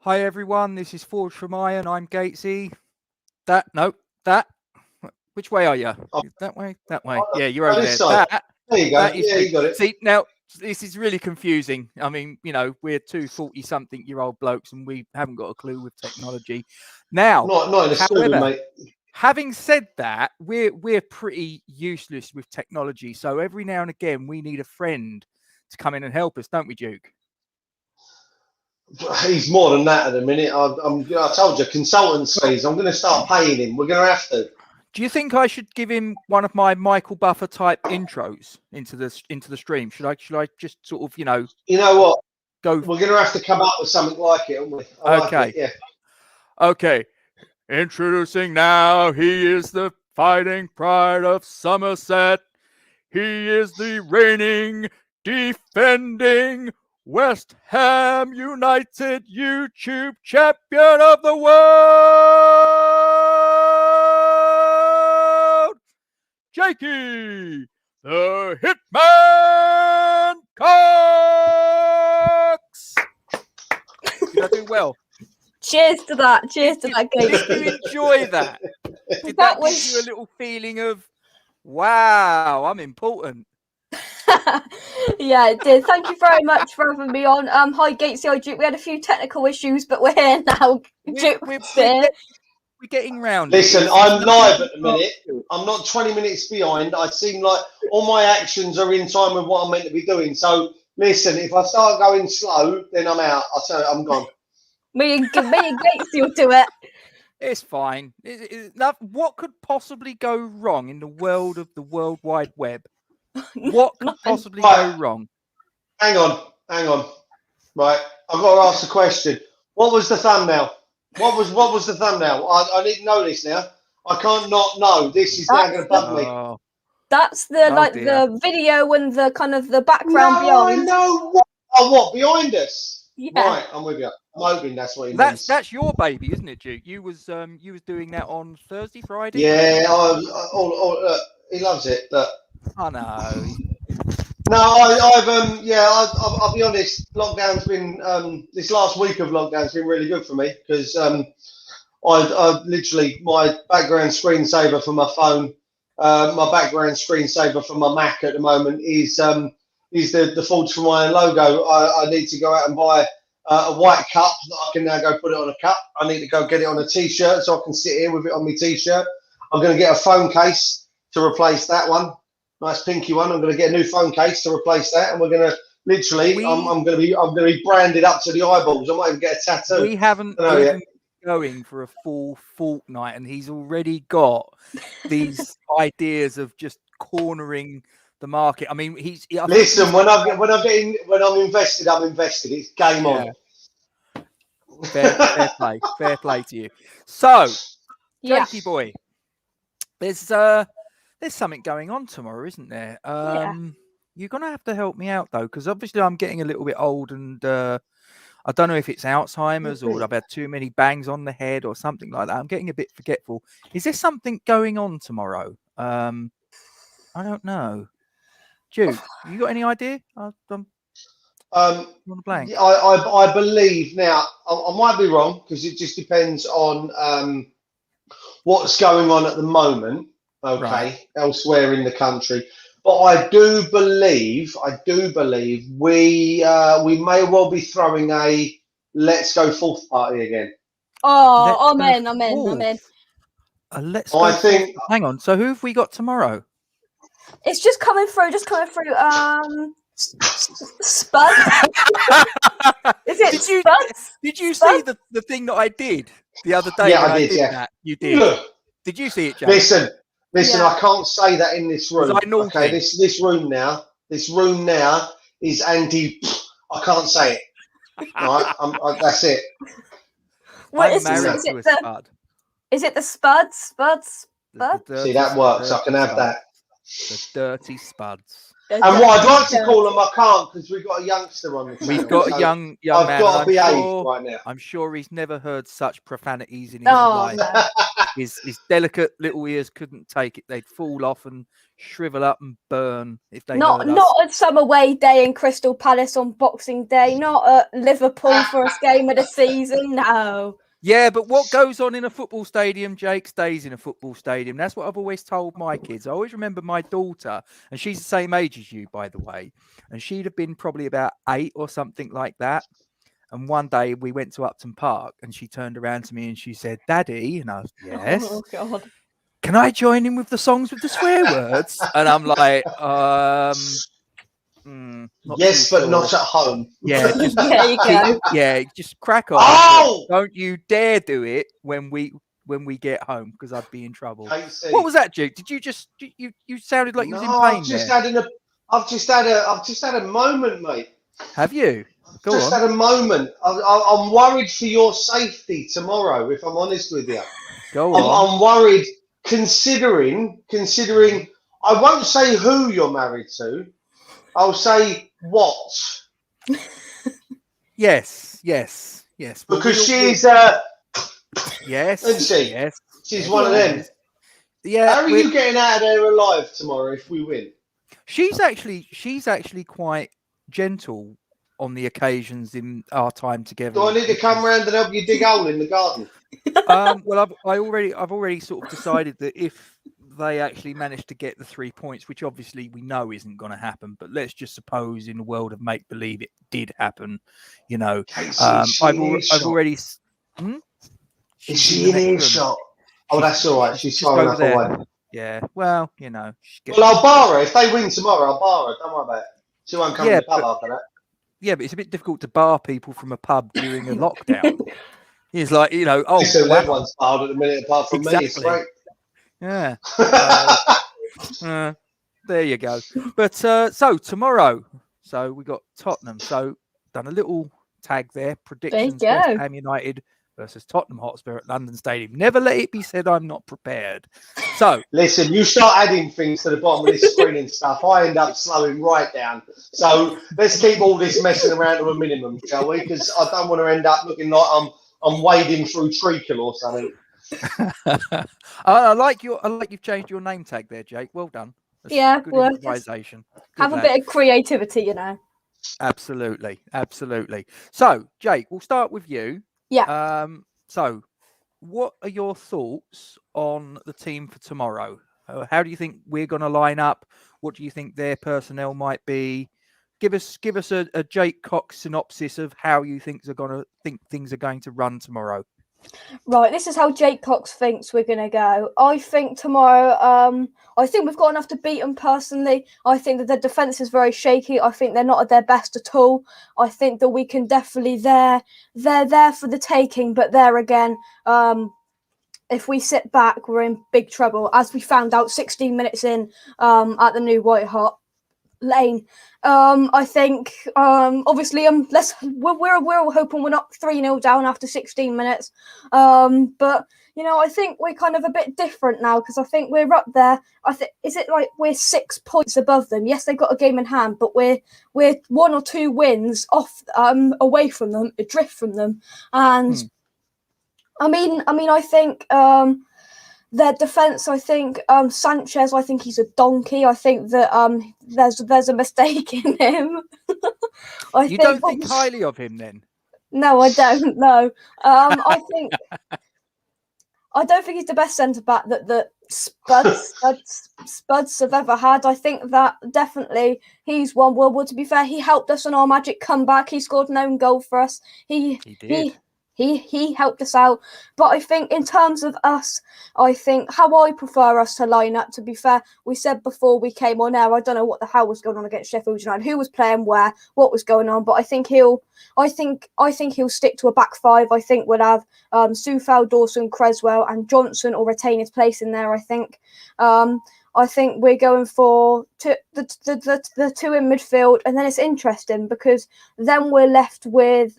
Hi everyone, this is Forge from Iron. I'm Gatesy. That. Which way are you? That way? That way. Yeah, you're over there. There you go. Yeah, you got it. See, now this is really confusing. I mean, you know, we're two 40-something-year-old blokes and we haven't got a clue with technology. Now, not in a however, mate. Having said that, we're pretty useless with technology. So every now and again, we need a friend to come in and help us, don't we, Duke? He's more than that at the minute. I told you, consultants fees. I'm going to start paying him. We're going to have to. Do you think I should give him one of my Michael Buffer type intros into the stream? Should I just sort of, You know what? Go. We're going to have to come up with something like it, aren't we? Okay. Like it, yeah. Okay. Introducing now, he is the fighting pride of Somerset. He is the reigning, defending West Ham United YouTube champion of the world, Jakey the Hitman Cox. Did I do well? Cheers to that. Cheers to that, Gates. Did you enjoy that? Did that give you a little feeling of, wow, I'm important? Yeah, it did. Thank you very much for having me on. Hi, Gatesy, hi, Duke. We had a few technical issues, but we're here now. We're getting round. Listen, I'm live at the minute. I'm not 20 minutes behind. I seem like all my actions are in time with what I'm meant to be doing. So, listen, if I start going slow, then I'm out. I'll tell you, I'm gone. Me and Gatesy will do it. It's fine. What could possibly go wrong in the world of the World Wide Web? What could possibly go wrong? Hang on. Right, I've got to ask the question. What was the thumbnail? What was the thumbnail? I need to know this now. I can't not know. This is now going to bug me. That's the video and the kind of the background behind. No, what behind us? Yeah. Right, I'm with you. I'm hoping that's what he means. That's your baby, isn't it, Duke? You was doing that on Thursday, Friday. Yeah, he loves it. Look. I know. No, I'll be honest. Lockdown's been this last week of lockdown's been really good for me because I literally my background screensaver for my phone, my background screensaver for my Mac at the moment is the Forge from Iron logo. I need to go out and buy a white cup that I can now go put it on a cup. I need to go get it on a t-shirt so I can sit here with it on my t-shirt. I'm going to get a phone case to replace that one. Nice pinky one. I'm going to get a new phone case to replace that, and we're going to literally. I'm going to be branded up to the eyeballs. I might even get a tattoo. We haven't been going for a full fortnight, and he's already got these ideas of just cornering the market. I mean, listen. When I'm invested, I'm invested. It's game on. Fair play to you. So, Jakey boy, there's something going on tomorrow, isn't there? You're going to have to help me out, though, because obviously I'm getting a little bit old and I don't know if it's Alzheimer's or I've had too many bangs on the head or something like that. I'm getting a bit forgetful. Is there something going on tomorrow? I don't know. Duke, you got any idea? I'm blank. I believe now, I might be wrong because it just depends on what's going on at the moment. Elsewhere in the country, but I do believe we may well be throwing a Let's Go Forth party again. Oh, amen. Let's go. Hang on. So who have we got tomorrow? It's just coming through. Spud. Is it Spuds? Did you see the thing that I did the other day? Yeah, I did. That? You did. Did you see it, Jack? Listen, I can't say that in this room. Okay, this room now is anti. I can't say it. All right, that's it. Is it the Spuds? Spuds? See, that works. I can have that. The dirty Spuds. And what I'd like to call them, I can't because we've got a youngster on the channel. We've got a young man. I've got to behave right now. I'm sure he's never heard such profanities in his life. his delicate little ears couldn't take it. They'd fall off and shrivel up and burn if they heard us. Not at some away day in Crystal Palace on Boxing Day. Not at Liverpool first game of the season. No. Yeah, but what goes on in a football stadium, Jake, stays in a football stadium. That's what I've always told my kids. I always remember my daughter, and she's the same age as you, by the way, and she'd have been probably about 8 or something like that. And one day we went to Upton Park, and she turned around to me and she said, "Daddy," and I was, "Yes." Oh, God. "Can I join in with the songs with the swear words?" And I'm like, yes, but not at home. Yeah, just, there you go. Just crack on. Oh! Don't you dare do it when we get home, because I'd be in trouble. Gatesy. What was that, Duke? Did you just you sounded like you was in pain? I've just had a moment, mate. Have you? Go on. Had a moment. I'm worried for your safety tomorrow, if I'm honest with you. Go on. I'm worried, considering. I won't say who you're married to. I'll say what. Yes. Well, because she's yes, isn't she? Yes, she's one of them. Yeah. How are you getting out of there alive tomorrow if we win? She's actually quite gentle on the occasions in our time together. Do I need to come round and help you dig a hole in the garden? Well, I've already sort of decided that if they actually manage to get the 3 points, which obviously we know isn't going to happen, but let's just suppose in the world of make believe it did happen. You know, I've already. Is she in earshot? Oh, that's all right. She's far enough away. Yeah. Well, you know. Well, I'll bar her if they win tomorrow. I'll bar her. Don't worry about it. She won't come to the pub after that. Yeah, but it's a bit difficult to bar people from a pub during a lockdown. It's like, you know, everyone's barred at the minute apart from me. It's great. Yeah. There you go. But so tomorrow, so we got Tottenham. So done a little tag there. Predictions: West Ham United versus Tottenham Hotspur at London Stadium. Never let it be said I'm not prepared. So listen, you start adding things to the bottom of this screen and stuff, I end up slowing right down. So let's keep all this messing around to a minimum, shall we? Because I don't want to end up looking like I'm wading through treacle or something. I like you've changed your name tag there, Jake. Well done. That's good improvisation. Have a bit of creativity, you know. Absolutely. So, Jake, we'll start with you. Yeah. So, what are your thoughts on the team for tomorrow? How do you think we're going to line up? What do you think their personnel might be? Give us a Jake Cox synopsis of how you think things are going to run tomorrow. Right, this is how Jake Cox thinks we're going to go. I think tomorrow, I think we've got enough to beat them personally. I think that their defence is very shaky. I think they're not at their best at all. I think that we can definitely, they're there for the taking, but there again, if we sit back, we're in big trouble, as we found out 16 minutes in at the new White Hart Lane. I think obviously we're all hoping we're not 3-0 down after 16 minutes, but you know, I think we're kind of a bit different now, because I think we're up there. I think, is it like we're 6 points above them? Yes, they've got a game in hand, but we're 1 or 2 wins off away from them, adrift from them. And I mean I think their defence, I think Sanchez, I think he's a donkey. I think that there's a mistake in him. You don't think highly of him then? No, I don't. No, I don't think he's the best centre back that Spuds have ever had. I think that definitely he's one. Well, to be fair, he helped us on our magic comeback. He scored an own goal for us. He did. He helped us out. But I think in terms of us, I think how I prefer us to line up, to be fair, we said before we came on air, I don't know what the hell was going on against Sheffield United, who was playing where, what was going on, but I think he'll stick to a back 5. I think we'll have Soufal, Dawson, Creswell and Johnson, or retain his place in there, I think. I think we're going for the 2 in midfield, and then it's interesting because then we're left with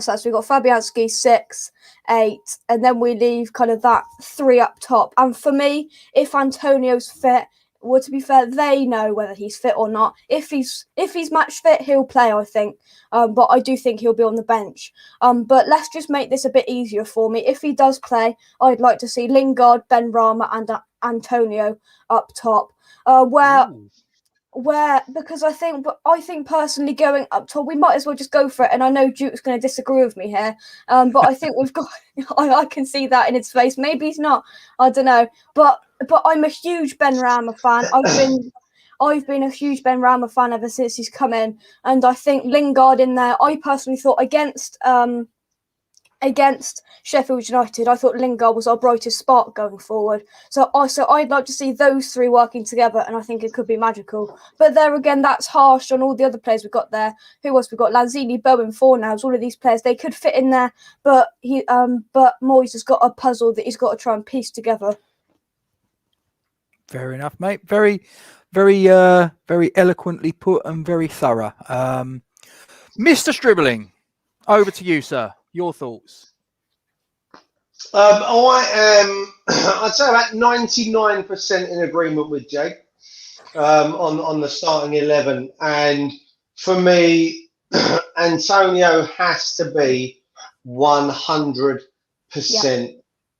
so we've got Fabianski 6, 8, and then we leave kind of that 3 up top. And for me, if Antonio's fit, well, to be fair, they know whether he's fit or not. If he's match fit, he'll play, I think. But I do think he'll be on the bench. But let's just make this a bit easier for me. If he does play, I'd like to see Lingard, Ben Rama, and Antonio up top. Because I think personally going up top, we might as well just go for it. And I know Duke's going to disagree with me here, but I think we've got. I can see that in his face. Maybe he's not. I don't know. But I'm a huge Ben Rama fan. I've been a huge Ben Rama fan ever since he's come in, and I think Lingard in there. I personally thought against Sheffield United, I thought Lingard was our brightest spark going forward. So I'd like to see those three working together, and I think it could be magical. But there again, that's harsh on all the other players we've got there. Who else? We've got Lanzini, Bowen, Fornals, all of these players. They could fit in there, but Moyes has got a puzzle that he's got to try and piece together. Fair enough, mate. Very, very eloquently put and very thorough. Mr. Stribling, over to you, sir. Your thoughts? I'd say about 99% in agreement with Jake on the starting 11. And for me, Antonio has to be 100%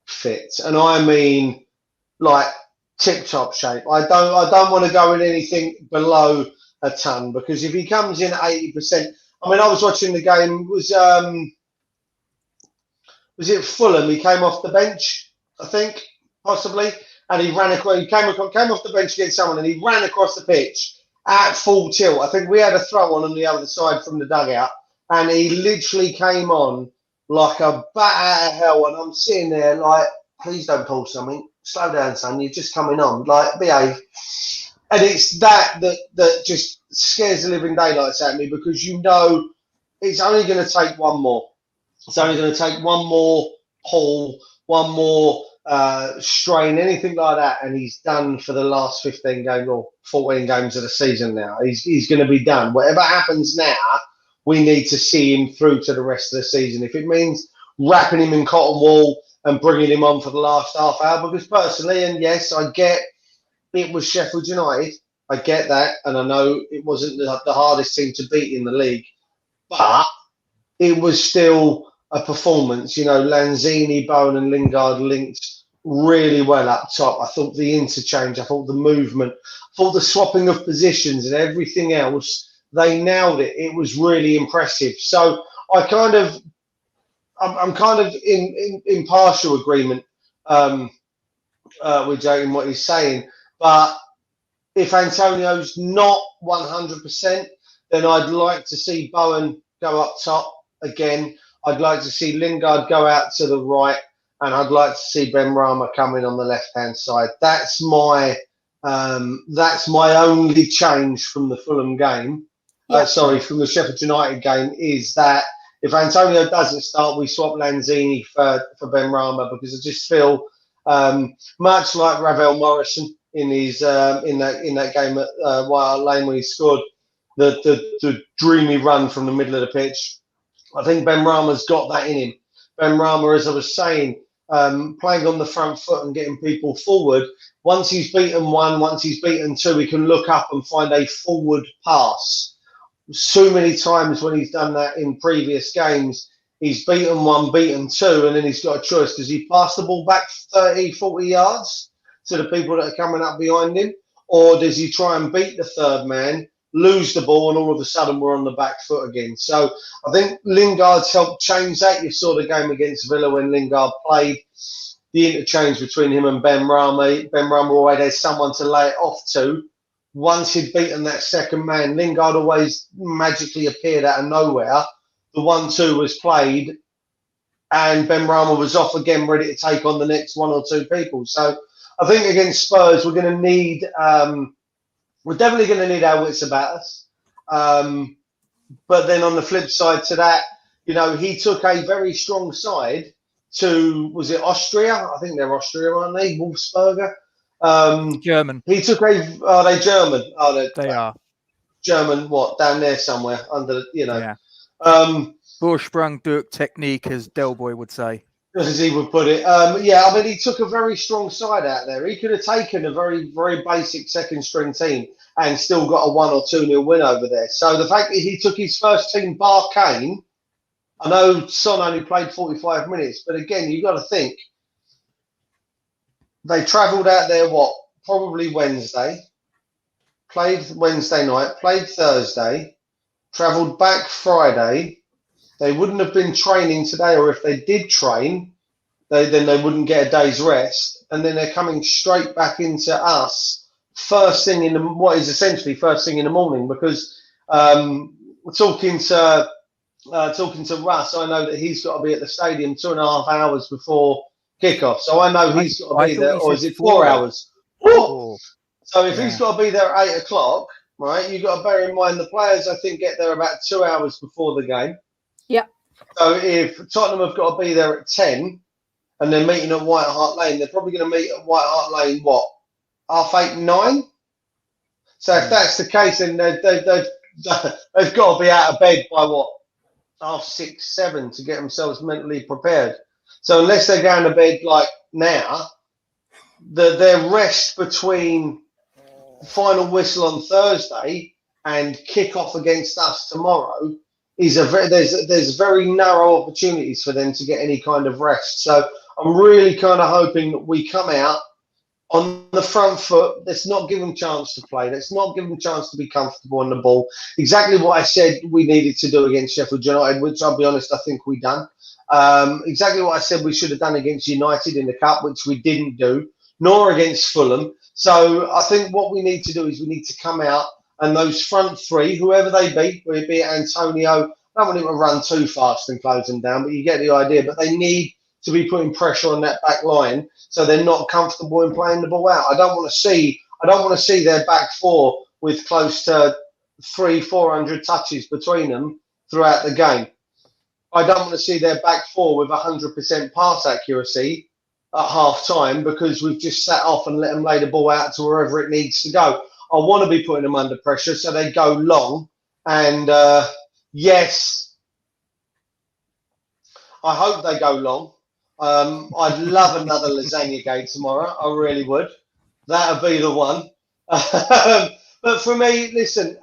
fit. And I mean, like, tip-top shape. I don't want to go in anything below a ton, because if he comes in at 80%, I mean, I was watching the game, was it Fulham? He came off the bench, I think, possibly, and he ran across. He came off the bench against someone, and he ran across the pitch at full tilt. I think we had a throw on the other side from the dugout, and he literally came on like a bat out of hell. And I'm sitting there like, please don't pull something. Slow down, son. You're just coming on. Like, behave. And it's that just scares the living daylights out of me, because you know it's only going to take one more. It's only going to take one more pull, one more strain, anything like that, and he's done for the last 15 games or 14 games of the season now. He's going to be done. Whatever happens now, we need to see him through to the rest of the season. If it means wrapping him in cotton wool and bringing him on for the last half hour, because personally, and yes, I get it was Sheffield United. I get that, and I know it wasn't the hardest team to beat in the league, but it was still a performance. You know, Lanzini, Bowen and Lingard linked really well up top. I thought the interchange, I thought the movement, I thought the swapping of positions and everything else, they nailed it. It was really impressive. So I'm kind of in partial agreement with Jake and what he's saying. But if Antonio's not 100%, then I'd like to see Bowen go up top again. I'd like to see Lingard go out to the right, and I'd like to see Ben Rama come in on the left-hand side. That's my only change from the Fulham game. From the Sheffield United game, is that if Antonio doesn't start, we swap Lanzini for Ben Rama, because I just feel much like Ravel Morrison in his in that game at White Hart Lane when he scored the dreamy run from the middle of the pitch. I think Ben Rama's got that in him. Ben Rama, as I was saying, playing on the front foot and getting people forward. Once he's beaten one, once he's beaten two, he can look up and find a forward pass. So many times when he's done that in previous games, he's beaten one, beaten two, and then he's got a choice. Does he pass the ball back 30, 40 yards to the people that are coming up behind him? Or does he try and beat the third man, lose the ball, and all of a sudden we're on the back foot again? So I think Lingard's helped change that. You saw the game against Villa when Lingard played, the interchange between him and Ben Rama. Ben Rama always had someone to lay it off to. Once he'd beaten that second man, Lingard always magically appeared out of nowhere. The 1-2 was played, and Ben Rama was off again, ready to take on the next one or two people. So I think against Spurs, we're going to need, we're definitely going to need our wits about us. But then on the flip side to that, you know, he took a very strong side to, was it Austria? I think they're Austria, aren't they? Wolfsberger. German. He took are they German? They are. German, what, down there somewhere under, you know. Yeah. Ursprung durch Technik, as Del Boy would say. as he would put it. Yeah, I mean, he took a very strong side out there. He could have taken a very, very basic second string team and still got a 1 or 2-0 win over there. So the fact that he took his first team, bar Kane, I know Son only played 45 minutes, but again, you've got to think they travelled out there, probably Wednesday, played Wednesday night, played Thursday, travelled back Friday. They wouldn't have been training today, or if they did train, then they wouldn't get a day's rest. And then they're coming straight back into us first thing in what is essentially first thing in the morning. Because talking to Russ, I know that he's got to be at the stadium 2.5 hours before kickoff. So I know he's got to be there, or is it 4 hours? Four. So if he's got to be there at 8 o'clock, right? You've got to bear in mind the players, I think, get there about 2 hours before the game. Yep. So if Tottenham have got to be there at 10 and they're meeting at White Hart Lane, they're probably going to meet at White Hart Lane, 8:30, 9? So if that's the case, then they've got to be out of bed by 6:30, 7 to get themselves mentally prepared. So unless they're going to bed like now, their rest between final whistle on Thursday and kick off against us tomorrow is there's very narrow opportunities for them to get any kind of rest. So I'm really kind of hoping that we come out on the front foot. Let's not give them a chance to play. Let's not give them a chance to be comfortable on the ball. Exactly what I said we needed to do against Sheffield United, which I'll be honest, I think we done. Exactly what I said we should have done against United in the Cup, which we didn't do, nor against Fulham. So I think what we need to do is we need to come out and those front three, whoever they be it Antonio, I don't want him to run too fast and close them down, but you get the idea. But they need to be putting pressure on that back line so they're not comfortable in playing the ball out. I don't want to see their back four with close to 300-400 touches between them throughout the game. I don't want to see their back four with 100% pass accuracy at half time because we've just sat off and let them lay the ball out to wherever it needs to go. I want to be putting them under pressure so they go long. And yes, I hope they go long. I'd love another lasagna game tomorrow. I really would. That would be the one. But for me, listen,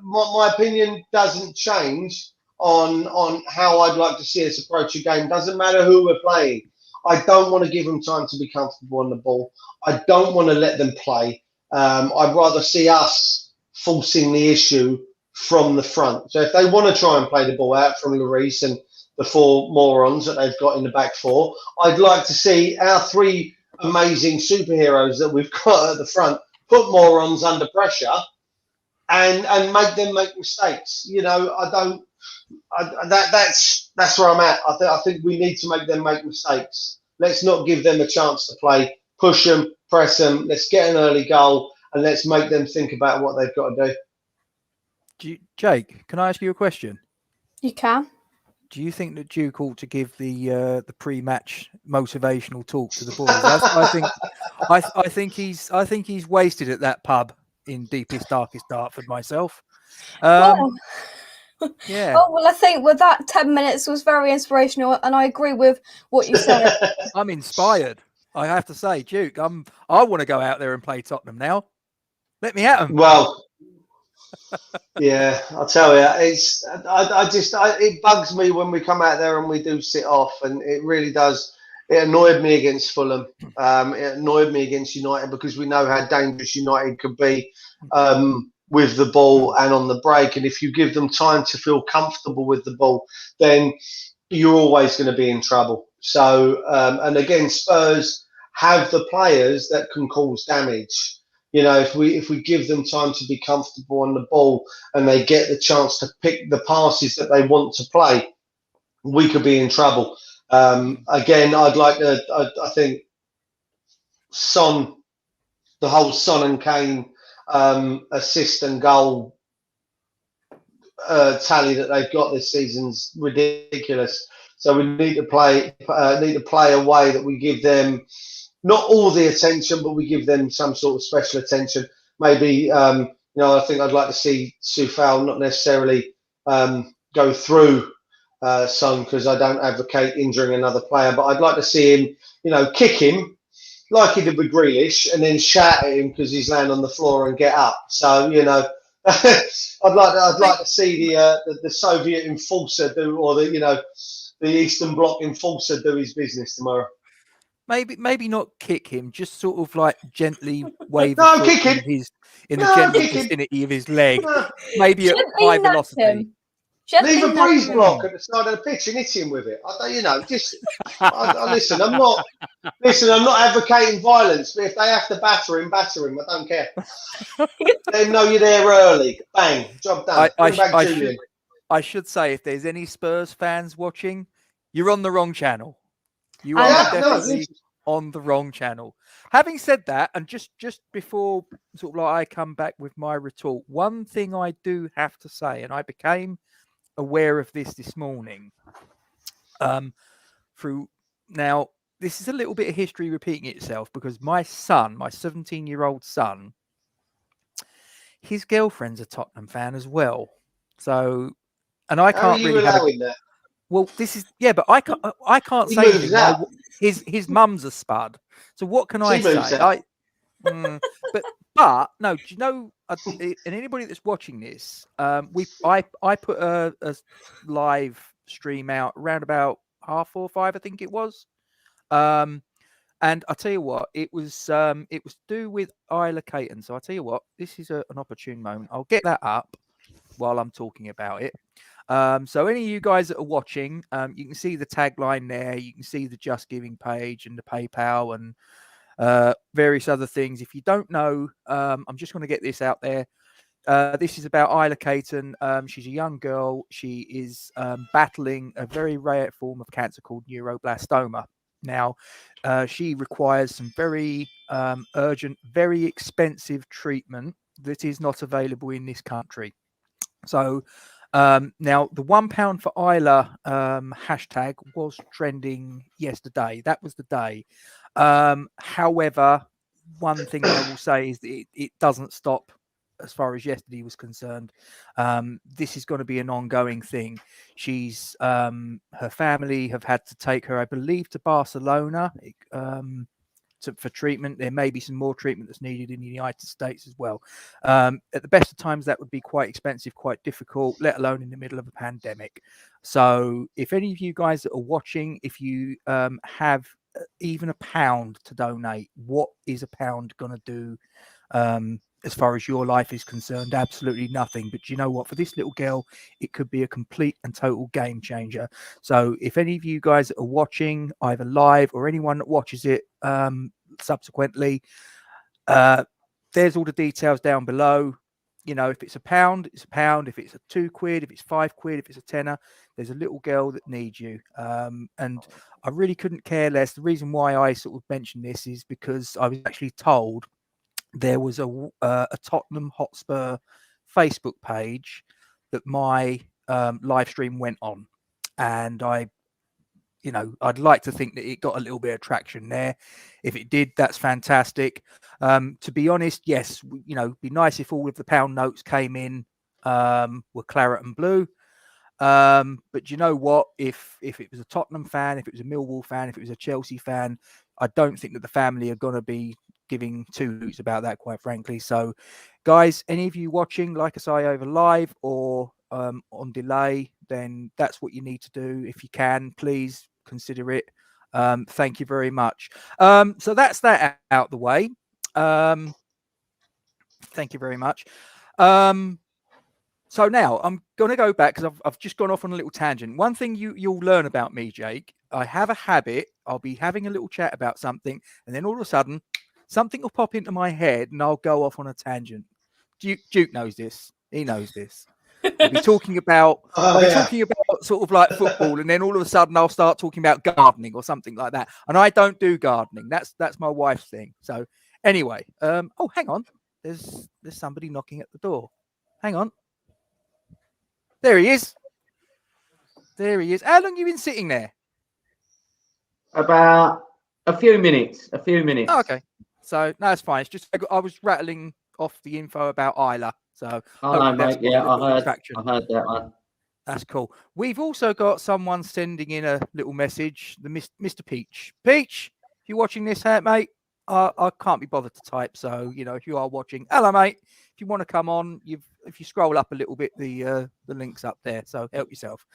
my opinion doesn't change on how I'd like to see us approach a game. Doesn't matter who we're playing. I don't want to give them time to be comfortable on the ball. I don't want to let them play. I'd rather see us forcing the issue from the front. So if they want to try and play the ball out from Lloris and the four morons that they've got in the back four, I'd like to see our three amazing superheroes that we've got at the front put morons under pressure and make them make mistakes. You know, that's where I'm at. I think we need to make them make mistakes. Let's not give them a chance to play. Push them, press them. Let's get an early goal and let's make them think about what they've got to do. Jake, can I ask you a question? You can. Do you think that Duke ought to give the pre-match motivational talk to the boys? I think he's wasted at that pub in deepest, darkest Dartford myself. Yeah. Oh, well, I think with that 10 minutes was very inspirational, and I agree with what you said. I'm inspired. I have to say, Duke, I want to go out there and play Tottenham now. Let me at them. Well, yeah, I'll tell you, it bugs me when we come out there and we do sit off, and it really does. It annoyed me against Fulham. It annoyed me against United because we know how dangerous United could be with the ball and on the break. And if you give them time to feel comfortable with the ball, then you're always going to be in trouble. So, and again, Spurs have the players that can cause damage. You know, if we give them time to be comfortable on the ball and they get the chance to pick the passes that they want to play, we could be in trouble. Again, I'd like to. I think Son, the whole Son and Kane assist and goal tally that they've got this season's ridiculous. So we need to play a way that we give them not all the attention, but we give them some sort of special attention. Maybe I think I'd like to see Soufal not necessarily go through Son, because I don't advocate injuring another player, but I'd like to see him, kick him like he did with Grealish, and then shout at him because he's laying on the floor and get up. So I'd like to see the Soviet enforcer do, or the Eastern Bloc enforcer do his business tomorrow. Maybe not kick him, just sort of like gently wave No, a kick foot him. in the general vicinity of his leg. No. Maybe at high velocity. Leave a breeze block at the side of the pitch and hit him with it. Listen, I'm not advocating violence, but if they have to batter him. I don't care. Let him know you're there early. Bang, job done. I should say, if there's any Spurs fans watching, you're on the wrong channel. You are definitely on the wrong channel. Having said that, and just before sort of like I come back with my retort, one thing I do have to say, and I became aware of this morning. Now, this is a little bit of history repeating itself, because my 17-year-old son, his girlfriend's a Tottenham fan as well. So, and I can't really allowing that. Well, this is but I can't say anything. His mum's a spud. So what can I say? But no, do you know? And anybody that's watching this, I put a live stream out around about 4:30, I think it was. And I tell you what, it was to do with Isla Caton. So I tell you what, this is an opportune moment. I'll get that up while I'm talking about it. So any of you guys that are watching, you can see the tagline there. You can see the Just Giving page and the PayPal and various other things. If you don't know, I'm just going to get this out there. This is about Isla Caton. She's a young girl. She is battling a very rare form of cancer called neuroblastoma. Now, she requires some very urgent, very expensive treatment that is not available in this country. So now the £1 for Isla hashtag was trending yesterday. That was the day. However, one thing I will say is that it doesn't stop as far as yesterday was concerned. This is going to be an ongoing thing. She's her family have had to take her, I believe, to Barcelona for treatment. There may be some more treatment that's needed in the United States as well. At the best of times, that would be quite expensive, quite difficult, let alone in the middle of a pandemic. So if any of you guys that are watching, if you have even £1 to donate, what is £1 going to do as far as your life is concerned? Absolutely nothing. But you know what? For this little girl, it could be a complete and total game changer. So if any of you guys are watching, either live or anyone that watches it subsequently, there's all the details down below. You know, if it's £1, it's £1. If it's £2, if it's £5, if it's a tenner, there's a little girl that needs you. And I really couldn't care less. The reason why I sort of mentioned this is because I was actually told there was a Tottenham Hotspur Facebook page that my live stream went on, and I'd like to think that it got a little bit of traction there. If it did, that's fantastic. To be honest, yes, it'd be nice if all of the pound notes came in were claret and blue. But you know what? If it was a Tottenham fan, if it was a Millwall fan, if it was a Chelsea fan, I don't think that the family are going to be giving two hoots about that, quite frankly. So, guys, any of you watching, like I say, over live or on delay, then that's what you need to do. If you can, please consider it. Thank you very much. So that's that out the way. Thank you very much. So now I'm going to go back because I've just gone off on a little tangent. One thing you'll learn about me, Jake, I have a habit. I'll be having a little chat about something, and then all of a sudden, something will pop into my head, and I'll go off on a tangent. Duke knows this. He knows this. I'll be talking about sort of like football, and then all of a sudden I'll start talking about gardening or something like that. And I don't do gardening. That's my wife's thing. So anyway, oh, hang on. There's somebody knocking at the door. Hang on. There he is. There he is. How long have you been sitting there? About a few minutes. Oh, okay. So no, it's fine. It's just I was rattling off the info about Isla. So no, mate. Yeah, I heard that one. That's cool. We've also got someone sending in a little message, the Mr. Peach. Peach, if you're watching this, mate, I can't be bothered to type. So, if you are watching, hello, mate. If you want to come on, if you scroll up a little bit, the link's up there. So help yourself.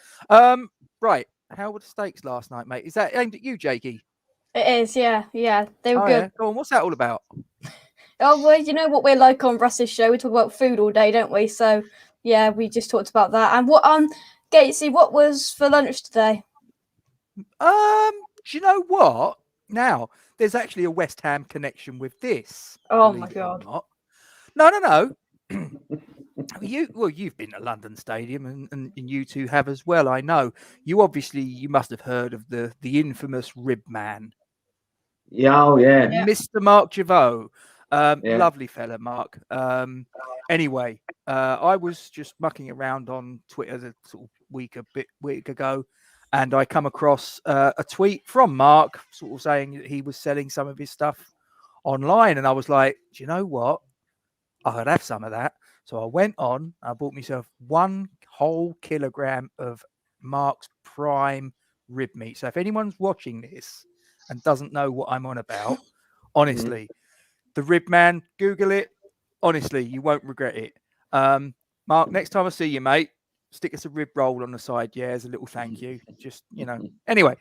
Right. How were the steaks last night, mate? Is that aimed at you, Jakey? It is, yeah. They were good. Yeah. Go on. What's that all about? Oh, well, you know what we're like on Russ's show. We talk about food all day, don't we? So, yeah, we just talked about that. And what, Gatesy, what was for lunch today? Do you know what? Now, there's actually a West Ham connection with this. Oh, my God. No. You've been to London Stadium and you two have as well, I know. You must have heard of the infamous Rib Man. Yeah, oh, yeah. Mr. Mark Javot. Yeah. Lovely fella, Mark. Anyway, I was just mucking around on Twitter a sort of week ago, and I come across a tweet from Mark sort of saying that he was selling some of his stuff online, and I was like, do you know what? I could have some of that. So I went on, I bought myself 1 whole kilogram of Mark's prime rib meat. So if anyone's watching this and doesn't know what I'm on about, honestly, the Rib Man, Google it. Honestly, you won't regret it. Mark, next time I see you, mate, stick us a rib roll on the side. Yeah, as a little thank you. Just, Anyway,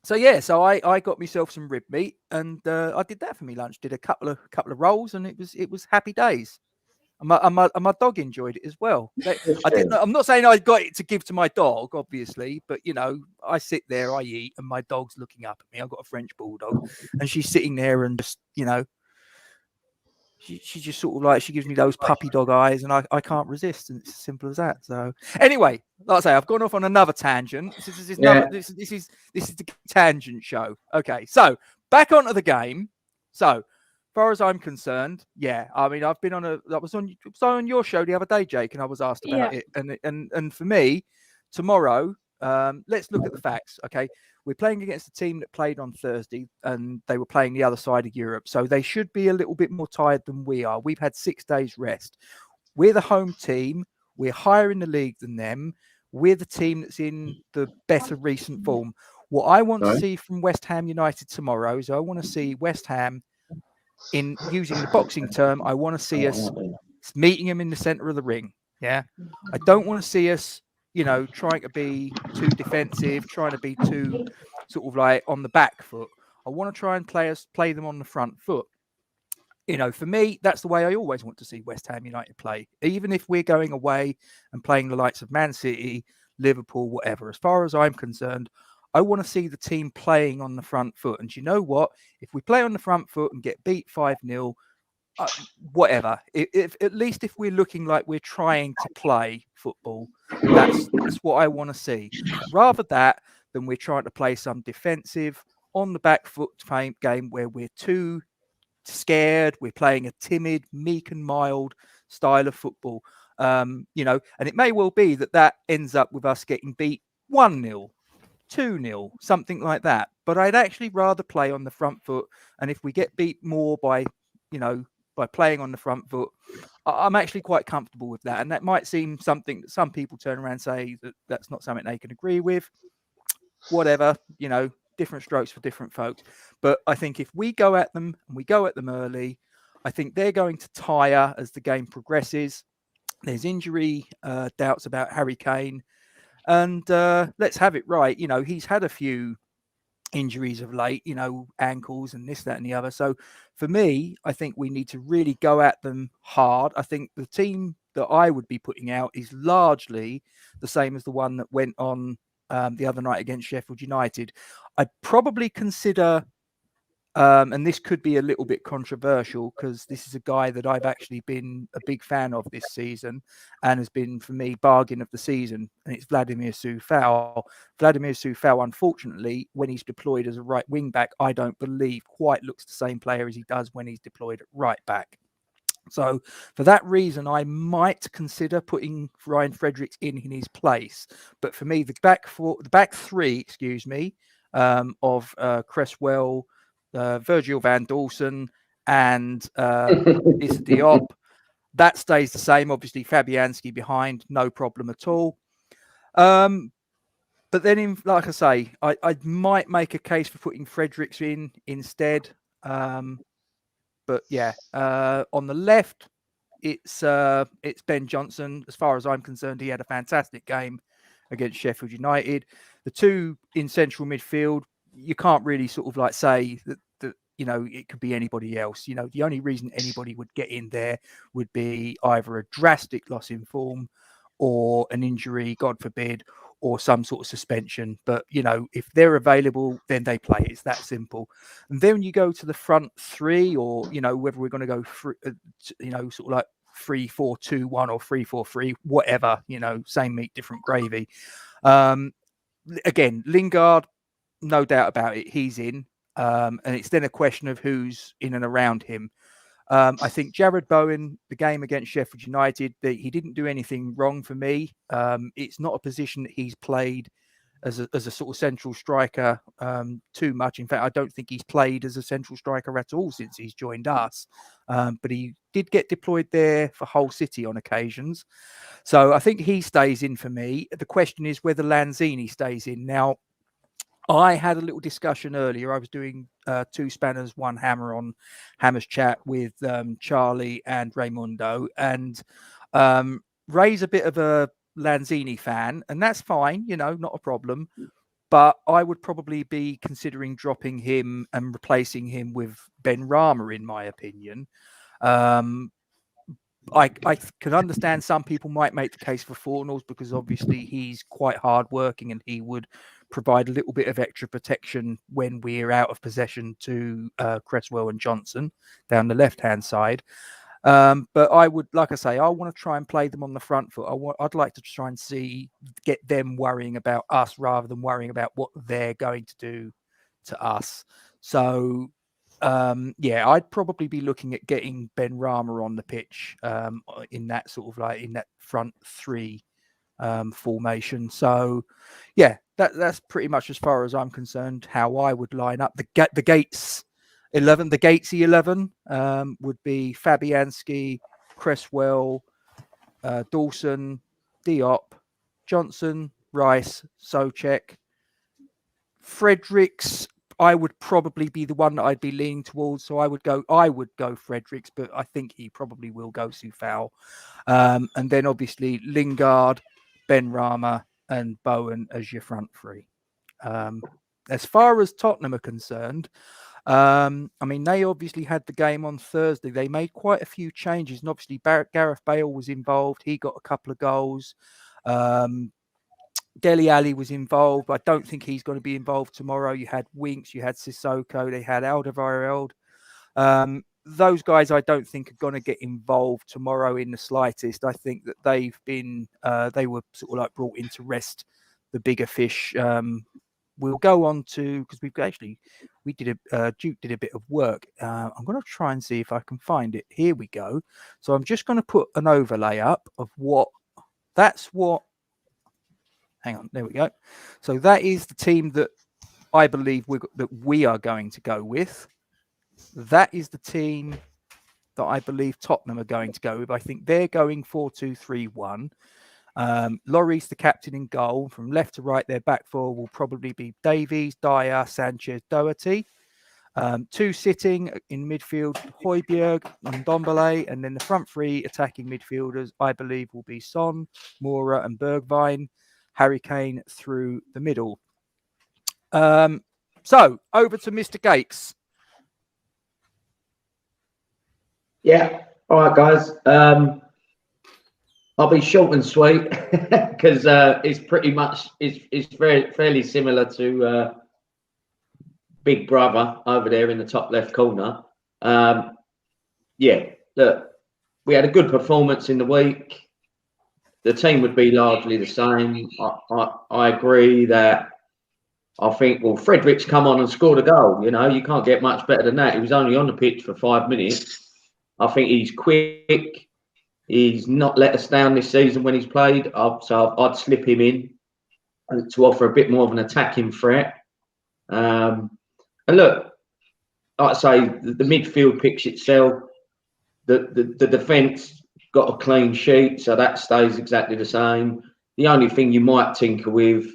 so I got myself some rib meat, and I did that for me lunch. Did a couple of rolls, and it was happy days. And my dog enjoyed it as well. I'm not saying I got it to give to my dog, obviously, but I sit there, I eat, and my dog's looking up at me. I've got a French bulldog, and she's sitting there and just, she just sort of like, she gives me those puppy dog eyes, and I can't resist, and it's as simple as that. So anyway, like I say, I've gone off on another tangent. This is the tangent show. Okay, so back onto the game. So, far as I'm concerned, I mean, I was on your show the other day, Jake, and I was asked about it, and for me, tomorrow, let's look at the facts. Okay, we're playing against a team that played on Thursday, and they were playing the other side of Europe, so they should be a little bit more tired than we are. We've had 6 days rest. We're the home team. We're higher in the league than them. We're the team that's in the better recent form. What I want to see from West Ham United tomorrow is I want to see West Ham, in using the boxing term, I want to see us meeting them in the center of the ring. Yeah. I don't want to see us, trying to be too defensive, trying to be too sort of like on the back foot. I want to try and play them on the front foot. For me, that's the way I always want to see West Ham United play, even if we're going away and playing the likes of Man City, Liverpool, whatever. As far as I'm concerned, I want to see the team playing on the front foot. And you know what? If we play on the front foot and get beat 5-0, whatever. At least if we're looking like we're trying to play football, that's what I want to see. Rather that than we're trying to play some defensive, on the back foot game where we're too scared. We're playing a timid, meek and mild style of football. And it may well be that ends up with us getting beat 1-0. 2-0, something like that. But I'd actually rather play on the front foot. And if we get beat more by playing on the front foot, I'm actually quite comfortable with that. And that might seem something that some people turn around and say that's not something they can agree with. Whatever, different strokes for different folks. But I think if we go at them and we go at them early, I think they're going to tire as the game progresses. There's injury doubts about Harry Kane. And let's have it right. He's had a few injuries of late, ankles and this, that, and the other. So for me, I think we need to really go at them hard. I think the team that I would be putting out is largely the same as the one that went on the other night against Sheffield United. I'd probably consider, and this could be a little bit controversial because this is a guy that I've actually been a big fan of this season and has been, for me, bargain of the season, and it's Vladimir Coufal. Vladimir Coufal, unfortunately, when he's deployed as a right wing back, I don't believe quite looks the same player as he does when he's deployed at right back. So for that reason, I might consider putting Ryan Fredericks in his place. But for me, the back three, of Cresswell, Virgil van Dawson and Issa Diop, That stays the same. Obviously, Fabianski behind, no problem at all. But then, like I say, I might make a case for putting Fredericks in instead. But yeah, on the left, it's Ben Johnson. As far as I'm concerned, he had a fantastic game against Sheffield United. The two in central midfield, you can't really sort of like say that it could be anybody else. The only reason anybody would get in there would be either a drastic loss in form or an injury, God forbid, or some sort of suspension. But, if they're available, then they play. It's that simple. And then when you go to the front three, or, whether we're going to go, sort of like 3-4-2-1 or 3-4-3, whatever, same meat, different gravy. Again, Lingard, no doubt about it, he's in. And it's then a question of who's in and around him. I think Jared Bowen, the game against Sheffield United, he didn't do anything wrong for me. It's not a position that he's played as a sort of central striker too much. In fact, I don't think he's played as a central striker at all since he's joined us. But he did get deployed there for Hull City on occasions. So I think he stays in for me. The question is whether Lanzini stays in. Now, I had a little discussion earlier. I was doing 2 spanners, 1 hammer on Hammers Chat with Charlie and Raimundo. And Ray's a bit of a Lanzini fan, and that's fine, not a problem. But I would probably be considering dropping him and replacing him with Ben Rama, in my opinion. I can understand some people might make the case for Fornals because obviously he's quite hardworking and he would provide a little bit of extra protection when we're out of possession to Cresswell and Johnson down the left-hand side. But I would, like I say, I want to try and play them on the front foot. I'd like to try and get them worrying about us rather than worrying about what they're going to do to us. So, I'd probably be looking at getting Ben Rama on the pitch in that sort of like in that front three formation. So, yeah, that's pretty much as far as I'm concerned how I would line up. The Gates 11, the Gatesy 11 would be Fabianski, Cresswell, Dawson, Diop, Johnson, Rice, Souček, Fredericks. I would probably be the one that I'd be leaning towards. So I would go Fredericks, but I think he probably will go Soufal. And then obviously Lingard, Ben Rama and Bowen as your front three. As far as Tottenham are concerned, they obviously had the game on Thursday. They made quite a few changes, and obviously Gareth Bale was involved. He got a couple of goals. Dele Alli was involved. I don't think he's going to be involved tomorrow. You had Winks, you had Sissoko, they had Alderweireld. Those guys I don't think are going to get involved tomorrow in the slightest. I think that they were sort of like brought in to rest the bigger fish. We'll go on to, because Duke did a bit of work. I'm going to try and see if I can find it. Here we go. So I'm just going to put an overlay up of hang on, there we go. So that is the team that I believe we are going to go with. That is the team that I believe Tottenham are going to go with. I think they're going 4-2-3-1. Lloris, the captain in goal. From left to right, their back four will probably be Davies, Dyer, Sanchez, Doherty. 2 sitting in midfield, Højbjerg and Ndombele. And then the front 3 attacking midfielders, I believe, will be Son, Moura and Bergwijn. Harry Kane through the middle. So over to Mr. Gates. Yeah. All right, guys. I'll be short and sweet because it's pretty much it's fairly similar to Big Brother over there in the top left corner. Look, we had a good performance in the week. The team would be largely the same. I agree that I think, Fredericks come on and scored a goal. You can't get much better than that. He was only on the pitch for 5 minutes. I think he's quick. He's not let us down this season when he's played. So I'd slip him in to offer a bit more of an attacking threat. And look, like I say, the midfield pitch itself, the defence, got a clean sheet, so that stays exactly the same. The only thing you might tinker with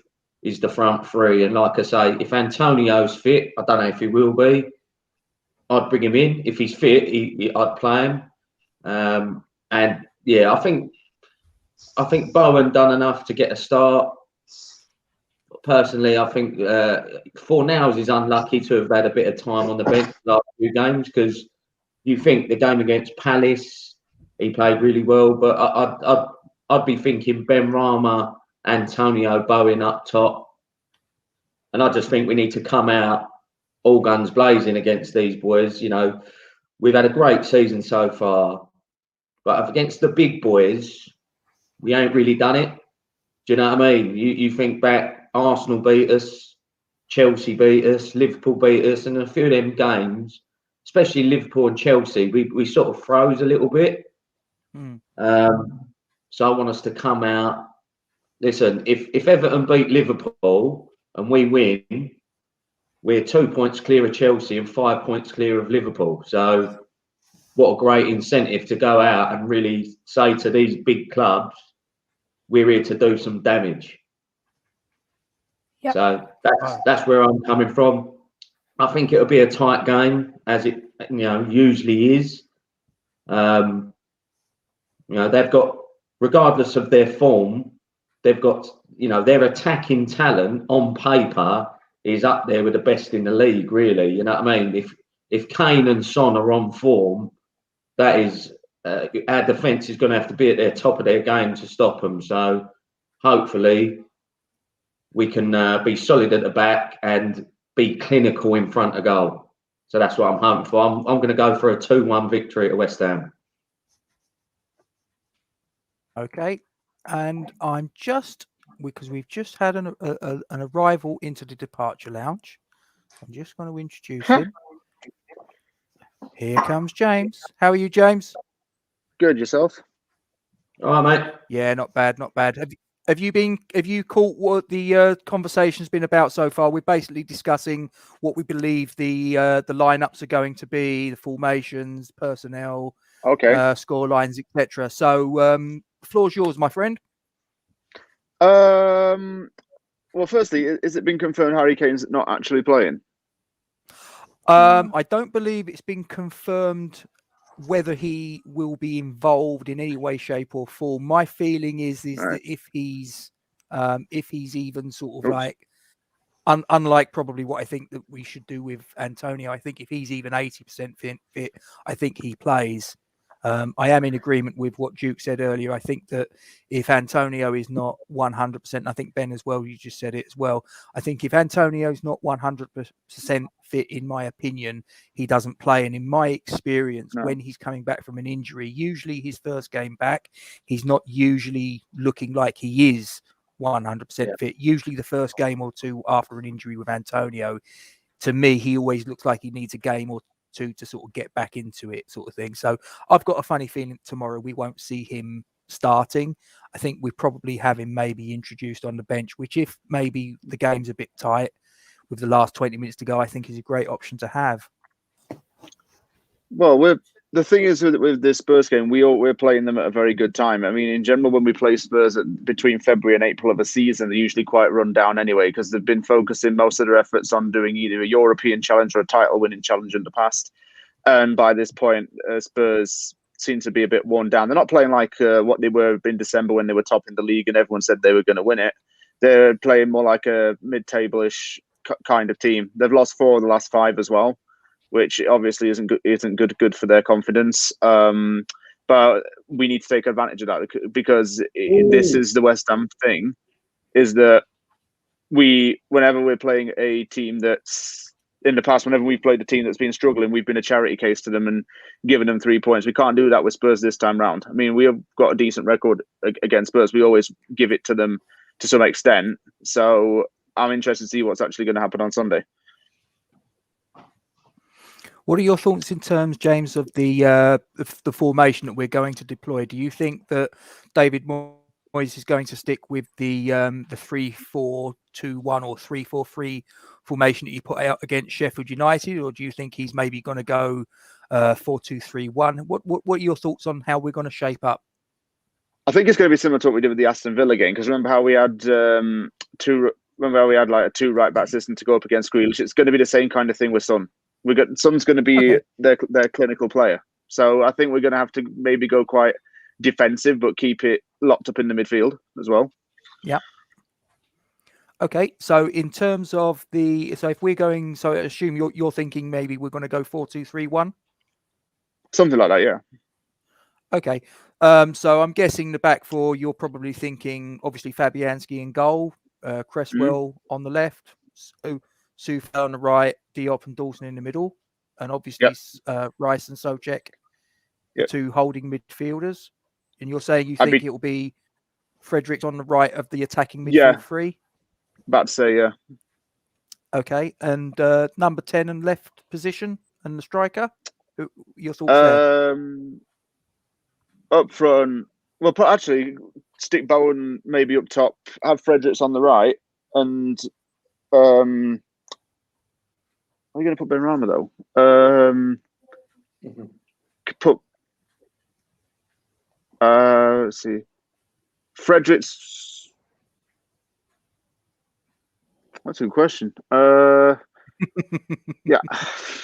is the front three. And like I say, if Antonio's fit, I don't know if he will be, I'd bring him in. If he's fit, I'd play him. And yeah, I think Bowen done enough to get a start. Personally, I think Fornals is unlucky to have had a bit of time on the bench the last few games, because you think the game against Palace, he played really well, but I'd be thinking Ben Rama, Antonio, Bowen up top, and I just think we need to come out all guns blazing against these boys. You know, we've had a great season so far, but against the big boys, we ain't really done it. Do you know what I mean? You think back, Arsenal beat us, Chelsea beat us, Liverpool beat us, and a few of them games, especially Liverpool and Chelsea, we sort of froze a little bit. So I want us to come out. Listen, if Everton beat Liverpool and we win, we're 2 points clear of Chelsea and 5 points clear of Liverpool. So what a great incentive to go out and really say to these big clubs, we're here to do some damage. Yep. So that's where I'm coming from. I think it'll be a tight game, as it usually is. They've got, regardless of their form, they've got, their attacking talent on paper is up there with the best in the league, really. You know what I mean? If Kane and Son are on form, that is, our defence is going to have to be at their top of their game to stop them. So hopefully we can be solid at the back and be clinical in front of goal. So that's what I'm hoping for. I'm going to go for a 2-1 victory at West Ham. Okay, and I'm just, because we've just had an arrival into the departure lounge. I'm just going to introduce him. Here comes James. How are you, James? Good, yourself? All right, mate. Yeah, not bad, not bad. Have you caught what the conversation's been about so far? We're basically discussing what we believe the lineups are going to be, the formations, personnel, score lines, etc. So the floor's yours, my friend. Well, firstly, is it been confirmed Harry Kane's not actually playing? I don't believe it's been confirmed whether he will be involved in any way, shape, or form. My feeling is that if he's even sort of like, unlike probably what I think that we should do with Antonio, I think if he's even 80% fit, I think he plays. I am in agreement with what Duke said earlier. I think that if Antonio is not 100%, I think Ben as well, you just said it as well. I think if Antonio's not 100% fit, in my opinion, he doesn't play. And in my experience, when he's coming back from an injury, usually his first game back, he's not usually looking like he is 100% fit. Usually the first game or two after an injury with Antonio, to me, he always looks like he needs a game or two to sort of get back into it, sort of thing. So I've got a funny feeling tomorrow we won't see him starting. I think we probably have him maybe introduced on the bench, which, if maybe the game's a bit tight with the last 20 minutes to go, I think is a great option to have. Well, the thing is with this Spurs game, we're playing them at a very good time. I mean, in general, when we play Spurs between February and April of a season, they're usually quite run down anyway, because they've been focusing most of their efforts on doing either a European challenge or a title-winning challenge in the past. And by this point, Spurs seem to be a bit worn down. They're not playing like what they were in December when they were top in the league and everyone said they were going to win it. They're playing more like a mid-table-ish kind of team. They've lost 4 of the last 5 as well, which obviously isn't good for their confidence. But we need to take advantage of that, because this is the West Ham thing, is that whenever we're playing a team that's, in the past, whenever we've played a team that's been struggling, we've been a charity case to them and given them 3 points. We can't do that with Spurs this time round. I mean, we have got a decent record against Spurs. We always give it to them to some extent. So I'm interested to see what's actually going to happen on Sunday. What are your thoughts in terms, James, of the formation that we're going to deploy? Do you think that David Moyes is going to stick with the 3-4-2-1 or 3-4-3 formation that you put out against Sheffield United, or do you think he's maybe going to go 4-2-3-1. What are your thoughts on how we're going to shape up? I think it's going to be similar to what we did with the Aston Villa game, because remember how we had like a 2 right-back system to go up against Grealish? It's going to be the same kind of thing with Son. Son's going to be their clinical player. So I think we're going to have to maybe go quite defensive, but keep it locked up in the midfield as well. Yeah. Okay. So in terms of if we're going, so I assume you're thinking maybe we're going to go 4-2-3-1. Something like that, yeah. Okay. So I'm guessing the back four, you're probably thinking obviously Fabianski in goal, Cresswell on the left, Soufal on the right, Diop and Dawson in the middle, and obviously Rice and Souček, the 2 holding midfielders. And you're saying you think it will be Fredericks on the right of the attacking midfield 3? About to say, yeah. Okay. And number 10 and left position and the striker? Your thoughts there? Up front, well, actually, stick Bowen maybe up top, have Fredericks on the right, and are you going to put Benrahma though? Put let's see, Fredericks. That's a good question. Yeah,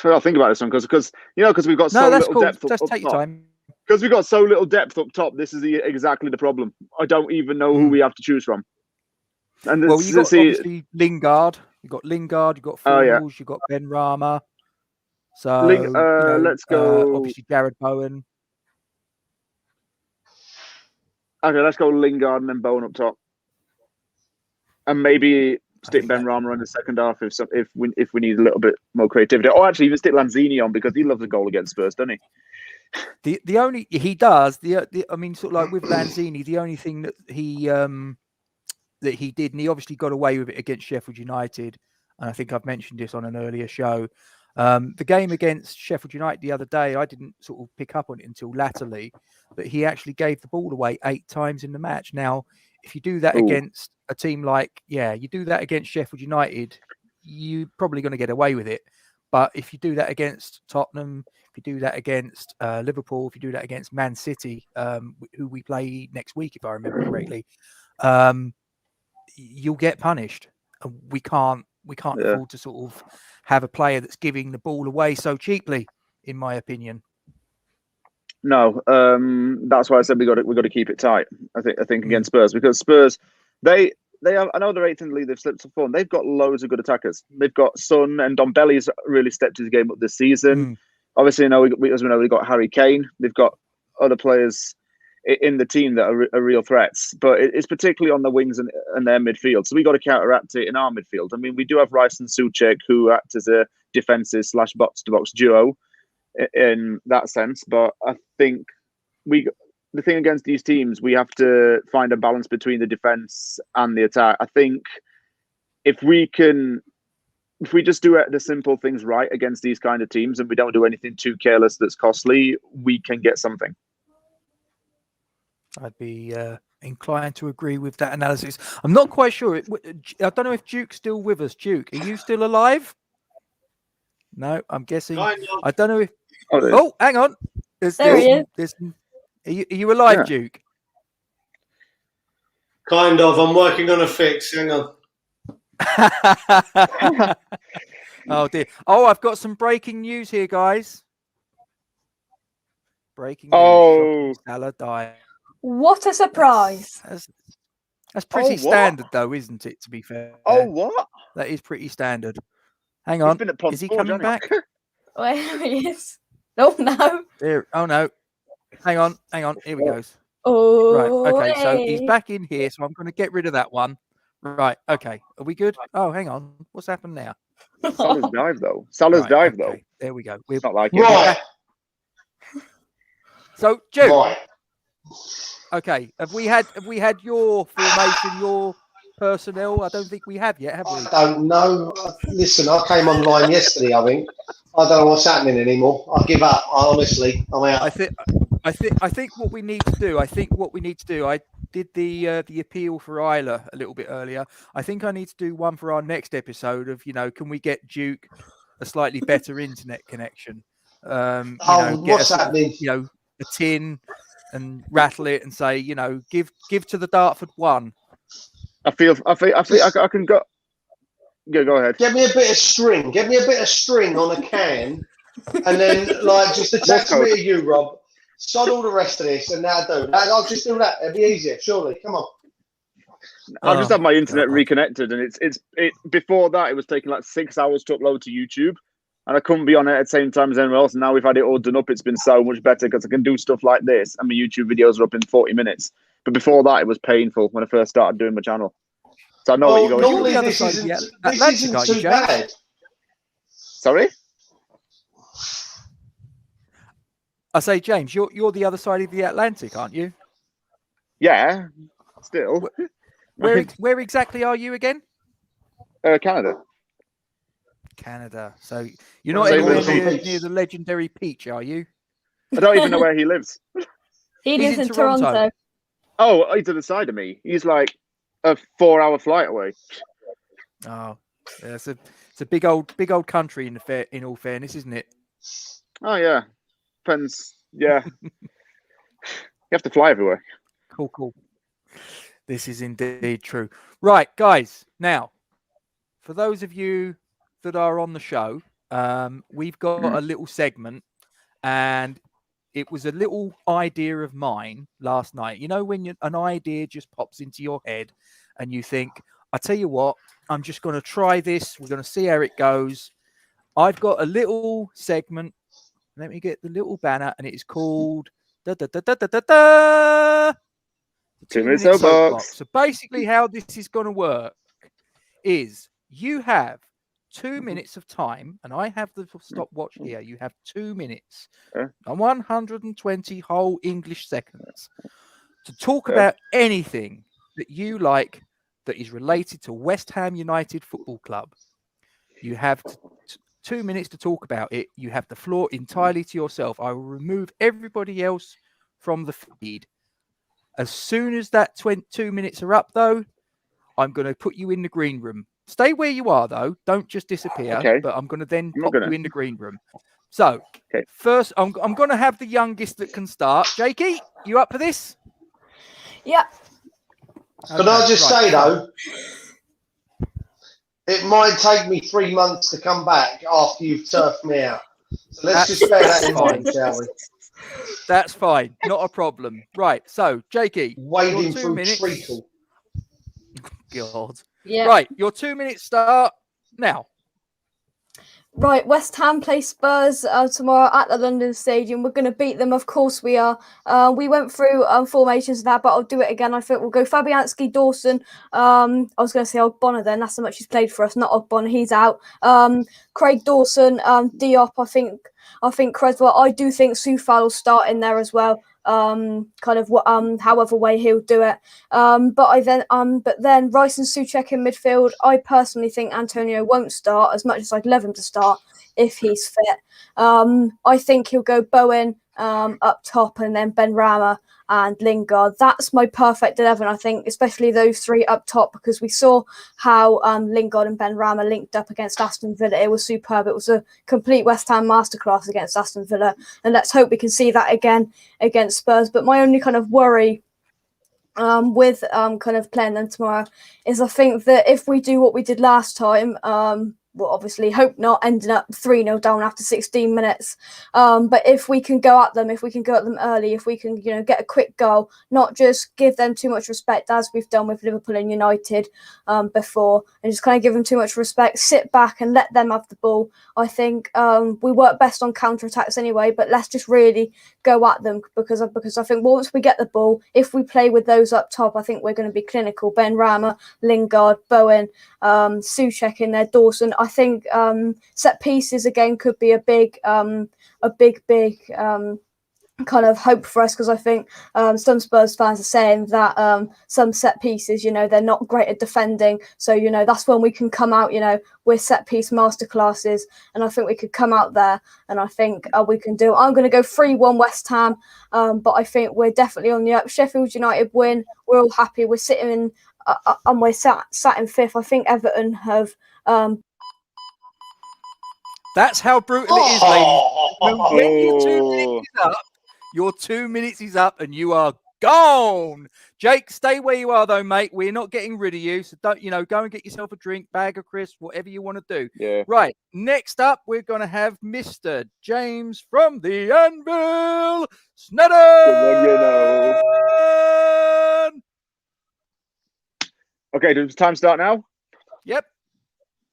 I'll think about this one because we've got so little depth up take top. Your time. Because we've got so little depth up top, this is exactly the problem. I don't even know who we have to choose from. And well, you've got obviously Lingard. You've got Lingard. You've got Fools. You've got Benrahma. So let's go. Obviously, Jared Bowen. Okay, let's go Lingard and then Bowen up top, and maybe stick Benrahma in the second half if we need a little bit more creativity. Or actually, even stick Lanzini on because he loves a goal against Spurs, doesn't he? The only he does I mean, sort of like with Lanzini, the only thing that he did, and he obviously got away with it against Sheffield United, and I think I've mentioned this on an earlier show. The game against Sheffield United the other day, I didn't sort of pick up on it until latterly, but he actually gave the ball away 8 times in the match. Now, if you do that against a team like you do that against Sheffield United, you're probably going to get away with it. But if you do that against Tottenham, if you do that against Liverpool, if you do that against Man City, who we play next week, if I remember correctly, you'll get punished. We can't afford to sort of have a player that's giving the ball away so cheaply, in my opinion. No, that's why I said we got to keep it tight. I think against Spurs, because Spurs they have, I know they're 8th in the league, they've slipped to 4. They've got loads of good attackers. They've got Son and Dombelli's really stepped his game up this season. Obviously, as we know, we've got Harry Kane. They've got other players in the team that are real threats, but it's particularly on the wings and their midfield. So we got to counteract it in our midfield. I mean, we do have Rice and Souček who act as a defensive / box-to-box duo in that sense. But I think the thing against these teams, we have to find a balance between the defense and the attack. I think if we just do the simple things right against these kind of teams and we don't do anything too careless that's costly, we can get something. I'd be inclined to agree with that analysis. I'm not quite sure. I don't know if Duke's still with us. Duke, are you still alive? No, I'm guessing. I don't know if. Oh, hang on. There he is. Are you alive, Duke? Kind of. I'm working on a fix. Hang on. Oh dear. Oh, I've got some breaking news here, guys. Breaking news. Salah died. What a surprise. That's pretty standard, though, isn't it, to be fair? Oh, what? That is pretty standard. Hang on. Is he coming back? Where he is? Oh, no. There. Oh, no. Hang on. Here we go. Oh, right. Okay. So he's back in here. So I'm going to get rid of that one. Right. Okay. Are we good? Oh, hang on. What's happened now? Salah's dive, though. Salah's dive, though. There we go. It's not like it. Right. So, Duke. Right. Okay. Have we had your formation, your personnel? I don't think we have yet, have we? I don't know. Listen, I came online yesterday, I think. I don't know what's happening anymore. I give up. Honestly, I'm out. I think what we need to do. I did the appeal for Isla a little bit earlier. I think I need to do one for our next episode of, can we get Duke a slightly better internet connection? What's happening? A tin and rattle it and say, give to the Dartford one. I feel I can go. Yeah, go ahead. Get me a bit of string. Get me a bit of string on a can, and then just attach me to you, Rob. Sod all the rest of this, and now do. I'll just do that. It'll be easier, surely. Come on. I'll just have my internet reconnected, and it's before that it was taking like 6 hours to upload to YouTube, and I couldn't be on it at the same time as anyone else. And now we've had it all done up. It's been so much better because I can do stuff like this, and my YouTube videos are up in 40 minutes. But before that, it was painful when I first started doing my channel. So I know what you're going normally through. this isn't too bad. Sorry? I say, James, you're the other side of the Atlantic, aren't you? Yeah, still. Where exactly are you again? Canada. Canada. So you're not anywhere near the legendary Peach, are you? I don't even know where he lives. He lives in Toronto. Oh, he's to the side of me. He's like a 4-hour flight away. Oh, yeah, it's a big old country in all fairness, isn't it? Oh yeah, depends. Yeah, you have to fly everywhere. Cool. This is indeed true. Right, guys. Now, for those of you that are on the show, we've got a little segment, and it was a little idea of mine last night. When an idea just pops into your head and you think, I tell you what, I'm just going to try this. We're going to see how it goes. I've got a little segment. Let me get the little banner, and it's called 2 minute soapbox. So basically how this is going to work is you have 2 minutes of time, and I have the stopwatch here. You have 2 minutes and 120 whole English seconds to talk about anything that you like that is related to West Ham United Football Club. You have 2 minutes to talk about it. You have the floor entirely to yourself. I will remove everybody else from the feed. As soon as that 2 minutes are up, though, I'm going to put you in the green room. Stay where you are, though. Don't just disappear. Okay. But I'm going to then pop you in the green room. So, first, I'm going to have the youngest that can start. Jakey, you up for this? Yeah. Can I just say, though, it might take me 3 months to come back after you've turfed me out. So let's just bear that in mind, shall we? That's fine. Not a problem. Right. So, Jakey, wading through treacle. God. Yeah. Right. Your 2 minutes start now. Right, West Ham play Spurs tomorrow at the London Stadium. We're going to beat them, of course we are. We went through formations of that, but I'll do it again. I think we'll go Fabianski, Dawson. I was going to say Ogbonna then. That's how much he's played for us. Not Ogbonna, he's out. Craig Dawson, Diop. I think Creswell. I do think Soufal will start in there as well. However way he'll do it. But then Rice and Souček in midfield. I personally think Antonio won't start as much as I'd love him to start if he's fit. I think he'll go Bowen up top and then Ben Rama and Lingard. That's my perfect 11, I think, especially those three up top, because we saw how Lingard and Ben Rama linked up against Aston Villa. It was superb. It was a complete West Ham masterclass against Aston Villa, and let's hope we can see that again against Spurs. But my only kind of worry with kind of playing them tomorrow is I think that if we do what we did last time, well, obviously hope not, ending up 3-0 down after 16 minutes. But if we can go at them, early, if we can, get a quick goal, not just give them too much respect as we've done with Liverpool and United before, and just kind of give them too much respect, sit back and let them have the ball. I think we work best on counter-attacks anyway, but let's just really go at them because I think once we get the ball, if we play with those up top, I think we're going to be clinical. Ben Rama, Lingard, Bowen, Souček in there, Dawson. I think set pieces again could be a big kind of hope for us, because I think some Spurs fans are saying that some set pieces, they're not great at defending. So, that's when we can come out, we're set piece masterclasses, and I think we could come out there, and I think we can do it. I'm going to go 3-1 West Ham, but I think we're definitely on the up. Sheffield United win. We're all happy. We're sitting in, and we're sat in fifth. I think Everton have. That's how brutal it is, ladies. when your 2 minutes is up and you are gone. Jake, stay where you are though, mate. We're not getting rid of you. So don't, go and get yourself a drink, bag of crisps, whatever you want to do. Yeah. Right. Next up, we're going to have Mr. James from the Anvil, Sneddon. Okay, does time start now? Yep.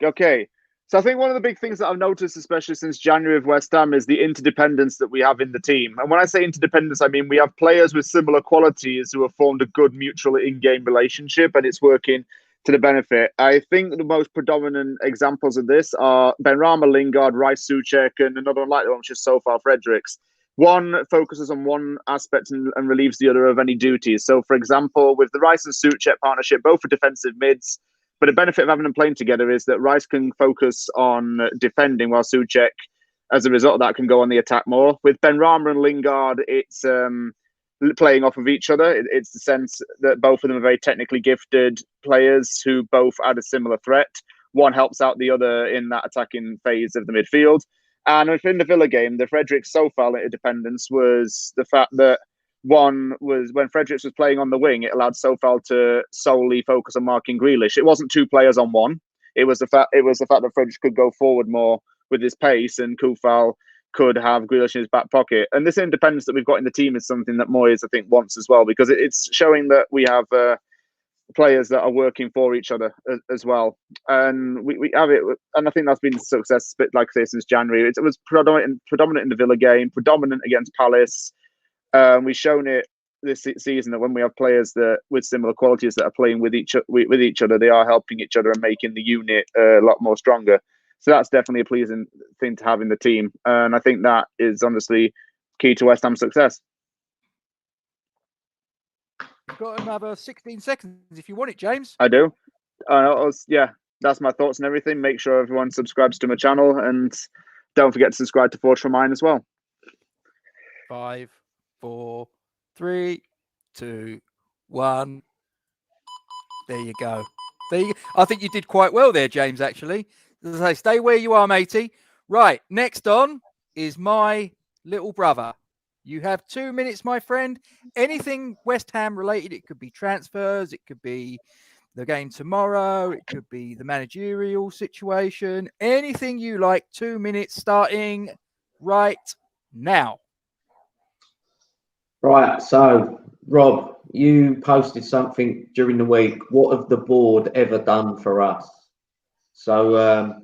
Okay. So I think one of the big things that I've noticed, especially since January of West Ham, is the interdependence that we have in the team. And when I say interdependence, I mean we have players with similar qualities who have formed a good mutual in-game relationship, and it's working to the benefit. I think the most predominant examples of this are Benrahma, Lingard, Rice, Souček, and another one like that one, which is so far Fredericks. One focuses on one aspect and relieves the other of any duties. So, for example, with the Rice and Souček partnership, both are defensive mids. But the benefit of having them playing together is that Rice can focus on defending, while Souček, as a result of that, can go on the attack more. With Benrahma and Lingard, it's playing off of each other. It's the sense that both of them are very technically gifted players who both add a similar threat. One helps out the other in that attacking phase of the midfield. And within the Villa game, the Fredericks Sofal interdependence was the fact that one was when Fredericks was playing on the wing, it allowed Sofal to solely focus on marking Grealish. It wasn't two players on one. It was the fact that Fredericks could go forward more with his pace, and Kufal could have Grealish in his back pocket. And this independence that we've got in the team is something that Moyes, I think, wants as well, because it's showing that we have players that are working for each other as well. And we have it, and I think that's been a success, but like I say, since January. It was predominant in the Villa game, predominant against Palace. We've shown it this season that when we have players that with similar qualities that are playing with each other, they are helping each other and making the unit a lot more stronger. So that's definitely a pleasing thing to have in the team, and I think that is honestly key to West Ham's success. You've got another 16 seconds if you want it, James. I do. Yeah, that's my thoughts and everything. Make sure everyone subscribes to my channel, and don't forget to subscribe to Forge for mine as well. 5, 4, 3, 2, 1. There you go. I think you did quite well there, James, actually. As I say, stay where you are, matey. Right, next on is my little brother. You have 2 minutes, my friend. Anything West Ham related. It could be transfers. It could be the game tomorrow. It could be the managerial situation. Anything you like. 2 minutes starting right now. Right, so Rob, you posted something during the week. What have the board ever done for us? So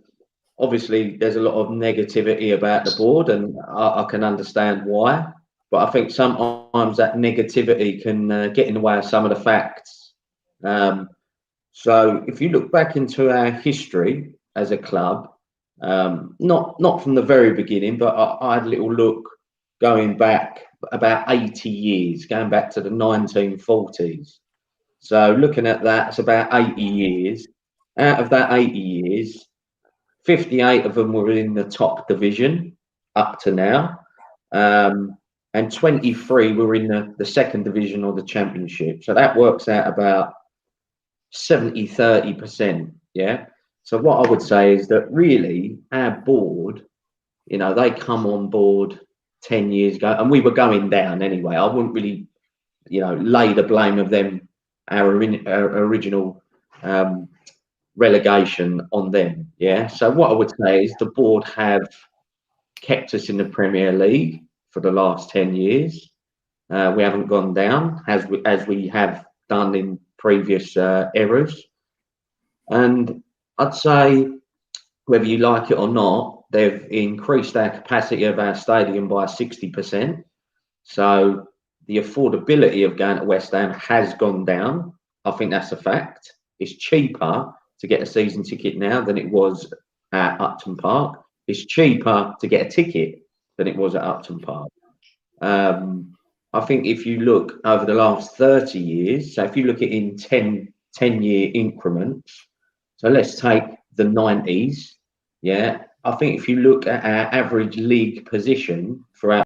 obviously there's a lot of negativity about the board, and I can understand why. But I think sometimes that negativity can get in the way of some of the facts. So if you look back into our history as a club, not from the very beginning, but I had a little look going back about 80 years, going back to the 1940s. So looking at that, it's about 80 years. Out of that 80 years, 58 of them were in the top division up to now. And 23 were in the second division or the championship. So that works out about 70-30%. Yeah. So what I would say is that really our board, they come on board 10 years ago, and we were going down anyway. I wouldn't really, lay the blame of them, our original relegation on them. Yeah. So what I would say is the board have kept us in the Premier League for the last 10 years. We haven't gone down as we have done in previous eras. And I'd say, whether you like it or not, they've increased our capacity of our stadium by 60%. So the affordability of going to West Ham has gone down. I think that's a fact. It's cheaper to get a season ticket now than it was at Upton Park. It's cheaper to get a ticket than it was at Upton Park. I think if you look over the last 30 years, so if you look at in 10-year increments, so let's take the 90s, yeah, I think if you look at our average league position throughout.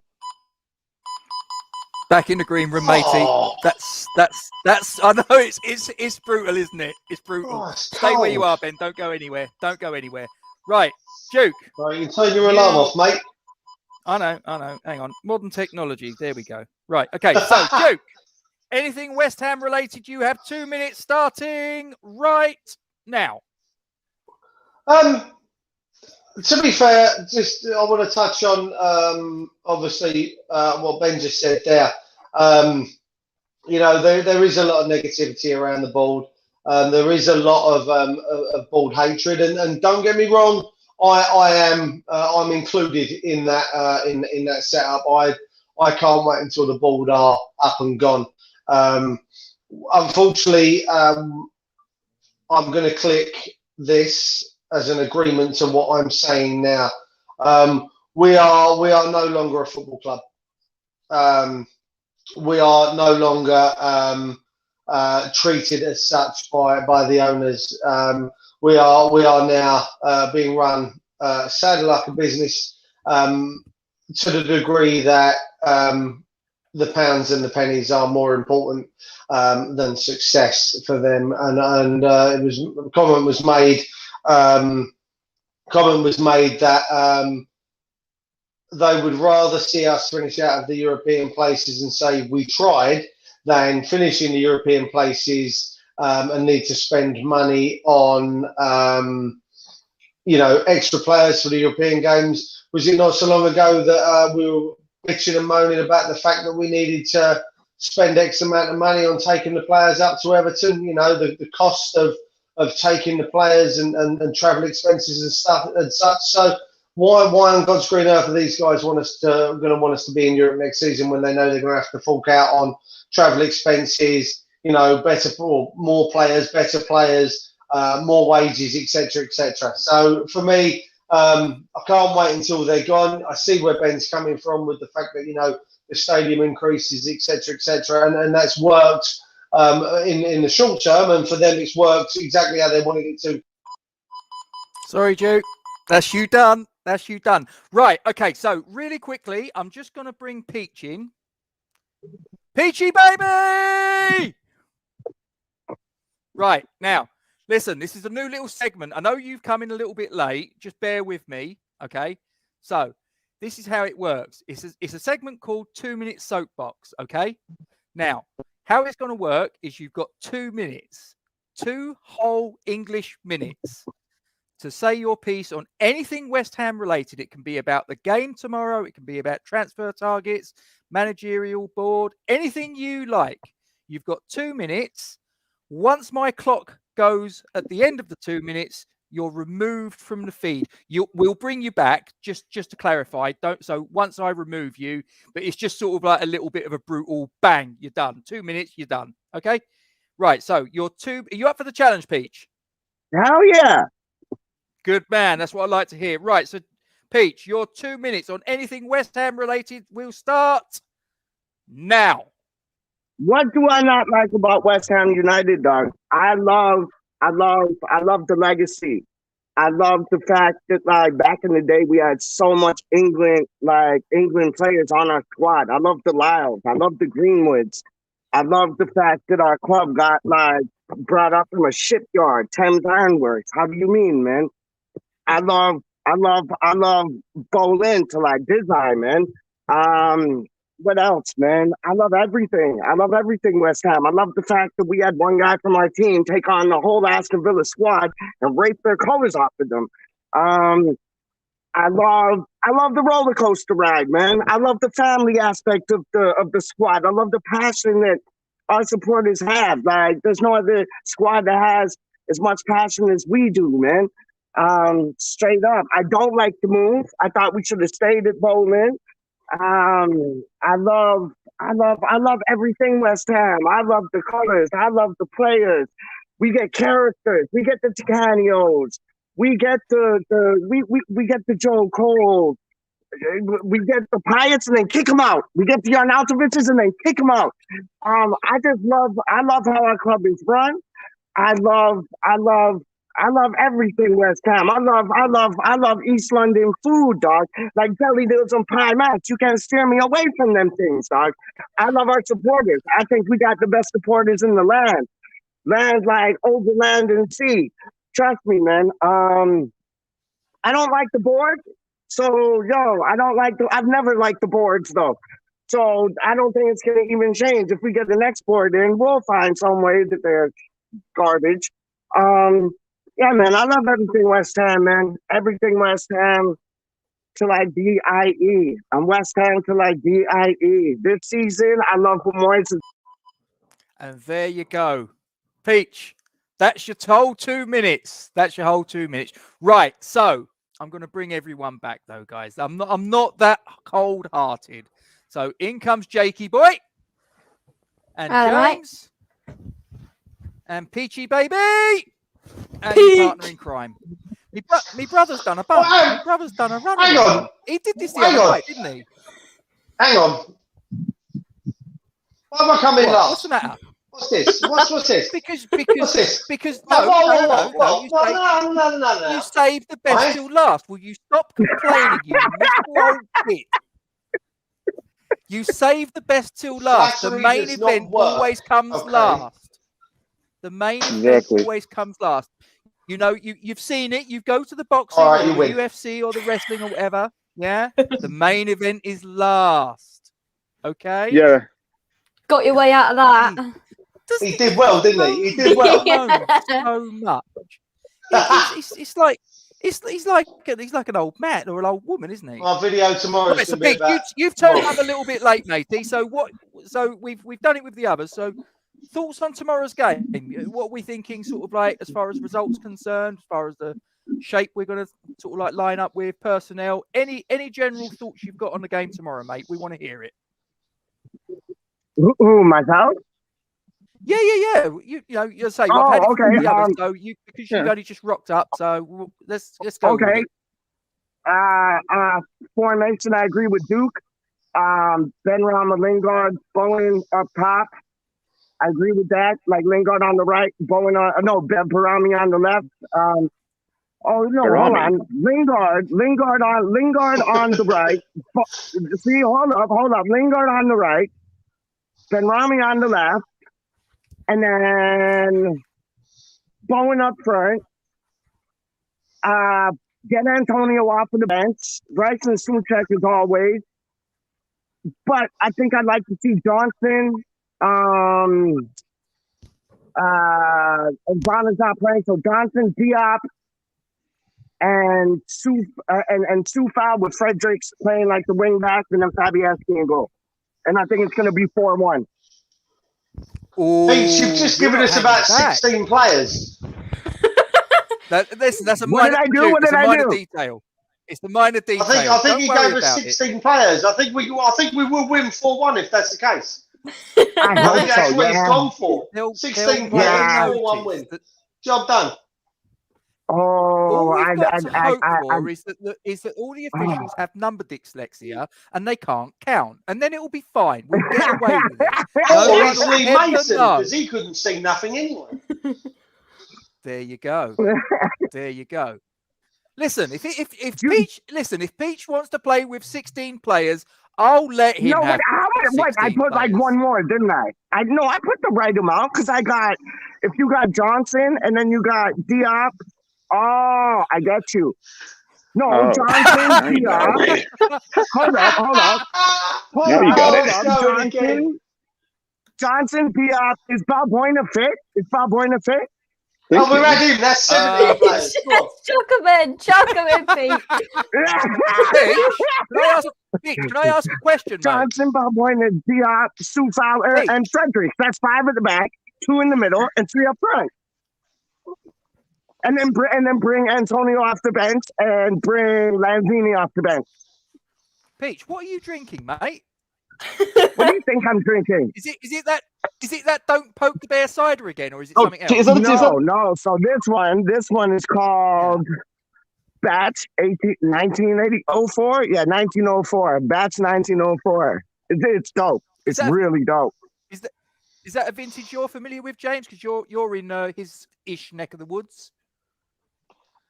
Back in the green room, matey. Oh. That's. I know it's brutal, isn't it? It's brutal. Oh, Stay where you are, Ben. Don't go anywhere. Right, Duke. Right, you can turn your alarm off, mate. I know. Hang on. Modern technology. There we go. Right. Okay. So, Duke, anything West Ham related? You have 2 minutes starting right now. To be fair, I want to touch on obviously what Ben just said there. There is a lot of negativity around the board. There is a lot of board hatred, and don't get me wrong, I'm included in that in that setup. I can't wait until the board are up and gone. Unfortunately, I'm going to click this as an agreement to what I'm saying now. We are no longer a football club. We are no longer treated as such by the owners. We are now being run sadly like a business, to the degree that the pounds and the pennies are more important than success for them. And comment was made that they would rather see us finish out of the European places and say we tried than finish in the European places and need to spend money on extra players for the European games. Was it not so long ago that we were bitching and moaning about the fact that we needed to spend X amount of money on taking the players up to Everton? The cost of taking the players and travel expenses and stuff and such. So why on God's green earth are these guys going to want us to be in Europe next season when they know they're going to have to fork out on travel expenses, more players, better players, more wages, etc., etc. So for me, I can't wait until they're gone. I see where Ben's coming from with the fact that the stadium increases, etc., etc., and that's worked in the short term, and for them it's worked exactly how they wanted it to. Sorry, Duke. That's you done. Right. Okay. So really quickly, I'm just going to bring Peach in. Peachy baby! Right. Now, listen, this is a new little segment. I know you've come in a little bit late. Just bear with me. Okay. So this is how it works. It's a segment called 2 Minute Soapbox. Okay. Now, how it's going to work is you've got 2 minutes, 2 whole English minutes to say your piece on anything West Ham related. It can be about the game tomorrow. It can be about transfer targets, managerial board, anything you like. You've got 2 minutes. Once my clock goes at the end of the 2 minutes, you're removed from the feed. We'll bring you back, just to clarify. So once I remove you, but it's just sort of like a little bit of a brutal bang. You're done. 2 minutes, you're done. Okay? Right. So are you up for the challenge, Peach? Hell yeah. Good man. That's what I'd like to hear. Right. So, Peach, your 2 minutes on anything West Ham related will start now. What do I not like about West Ham United, dog? I love the legacy. I love the fact that back in the day we had so much England players on our squad. I love the Lyles. I love the Greenwoods. I love the fact that our club got brought up from a shipyard, Thames Ironworks. How do you mean, man? I love Bolin to design, man. What else, man? I love everything. I love everything West Ham. I love the fact that we had one guy from our team take on the whole Aston Villa squad and rape their colors off of them. I love the roller coaster ride, man. I love the family aspect of the squad. I love the passion that our supporters have. There's no other squad that has as much passion as we do, man. Straight up. I don't like the move. I thought we should have stayed at Bowling. I love everything West Ham. I love the colors. I love the players. We get characters. We get the Ticanos. We get we get the Joe Cole. We get the Pyatt's and then kick them out. We get the Arnautovic's and then kick them out. I love how our club is run. I love everything West Ham. I love East London food, dog. Like Belly Dills and Pie Mats. You can't steer me away from them things, dog. I love our supporters. I think we got the best supporters in the land. Land like over land and sea. Trust me, man. I don't like the board. So, yo, I've never liked the boards though. So I don't think it's gonna even change. If we get the next board in, we'll find some way that they're garbage. Yeah, man, I love everything West Ham, man. Everything West Ham till I die. I'm West Ham till I die. This season, I love Moyes. And there you go. Peach, that's your whole 2 minutes. That's your whole 2 minutes. Right, so I'm going to bring everyone back, though, guys. I'm not that cold-hearted. So in comes Jakey boy. And James. And Peachy baby. And your partner in crime. Me brother's done a bump. My brother's done a run. Hang on. He did this the other night, didn't he? Hang on. Why am I coming last? What's the matter? What's this? What's this? Because No. You saved the best till last. Will you stop complaining, you miserable old bitch? You save the best till last. The main event always comes last. The main event always comes last. You know, you've seen it. You go to the boxing or the UFC or the wrestling or whatever. Yeah. The main event is last. Okay. Yeah. Got your way out of that. He did well, didn't he? He did well. So much. It's like he's like an old man or an old woman, isn't he? Our video tomorrow. Right, so Pete, you've turned up a little bit late, matey. So what? So we've done it with the others. So thoughts on tomorrow's game? What are we thinking, sort of like as far as results concerned, as far as the shape we're going to sort of like line up with personnel? Any general thoughts you've got on the game tomorrow, mate? We want to hear it. Who, myself? Yeah. You know, you'll say I've had it from the others, so because you've only just rocked up. So let's go. Okay. Formation, I agree with Duke. Ben Rama, Lingard, Bowen up top. I agree with that. Like Lingard on the right, Bowen Barami on the left. Hold on. Lingard on the right. See, hold up. Lingard on the right. Ben Rami on the left. And then Bowen up front. Get Antonio off of the bench. Bryce and Suchek as always. But I think I'd like to see Johnson. Bonner's not playing, so Johnson, Diop, and Sufal with Fredericks playing like the wing back, and then Fabianski in goal. And I think it's going to be 4-1. Pete, you've just given us about 16 players. That's a What minor, did I do? detail. It's the minor detail. I think he gave us 16 players. I think we will win 4-1 if that's the case. I hope think that's so, what he's yeah. gone for. 16 players, 4-1 win. Job done. All Oh, we've got to hope for is that all the officials have number dyslexia and they can't count, and then it will be fine. We'll get away with it. Or it's Lee Mason, because he couldn't see nothing anyway. There you go. There you go. Listen, if Peach wants to play with 16 players, I'll let him have. I put like one more, didn't I? I put the right amount because if you got Johnson and then you got Diop. Oh, I get you. No, Johnson, Diop. Hold up. Johnson, Diop. Is Balbuena fit? Oh, we're at him. That's 17 players. Chuck him in, Pete. Can I ask a question, Johnson, Balbuena, Diop, Sufal, and Fredericks. That's 5 at the back, 2 in the middle, and 3 up front. And then bring Antonio off the bench and bring Lanzini off the bench. Peach, what are you drinking, mate? What do you think I'm drinking? Is it that don't poke the bear cider again, or is it something else? No. So this one is called Batch 1904. Yeah, 1904. Batch 1904. It's dope. It's really dope. Is that a vintage you're familiar with, James? Because you're in his ish neck of the woods.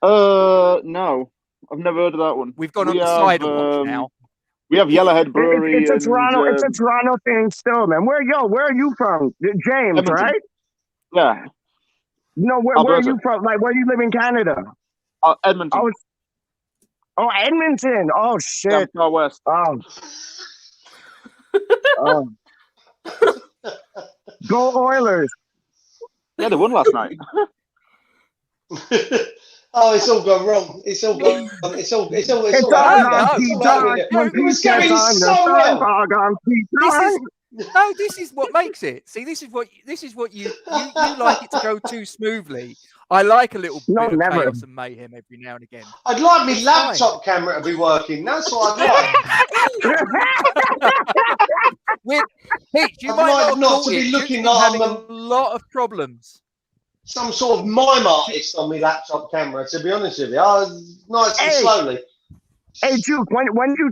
No, I've never heard of that one. We've gone on the cider watch now. We have Yellowhead Brewery. It's a Toronto thing still, man. Where are you from? James, Edmonton. Right? Yeah. No, where are you from? Like, where do you live in Canada? Edmonton. Oh, Edmonton. Oh, shit. Down far west. Oh. Oh. Go Oilers. Yeah, they won last night. Oh, it's all gone wrong. It's all gone. It's all It's all all right. gone No, Pete no, Dog. no, When it was Pete gets going on the so sun, well. all gone Pete This Dog. is no. This is what makes it. See, this is what you like it to go too smoothly. I like a little No, bit of never. chaos and mayhem every now and again. I'd like my It's laptop camera to be working. That's what I'd like. Pete, you I'd might like not, not call to be it. looking Duke's been like having I'm a lot of problems. some sort of mime artist on my laptop camera. To be honest with you, nice and Hey. slowly. Hey, Duke, when do you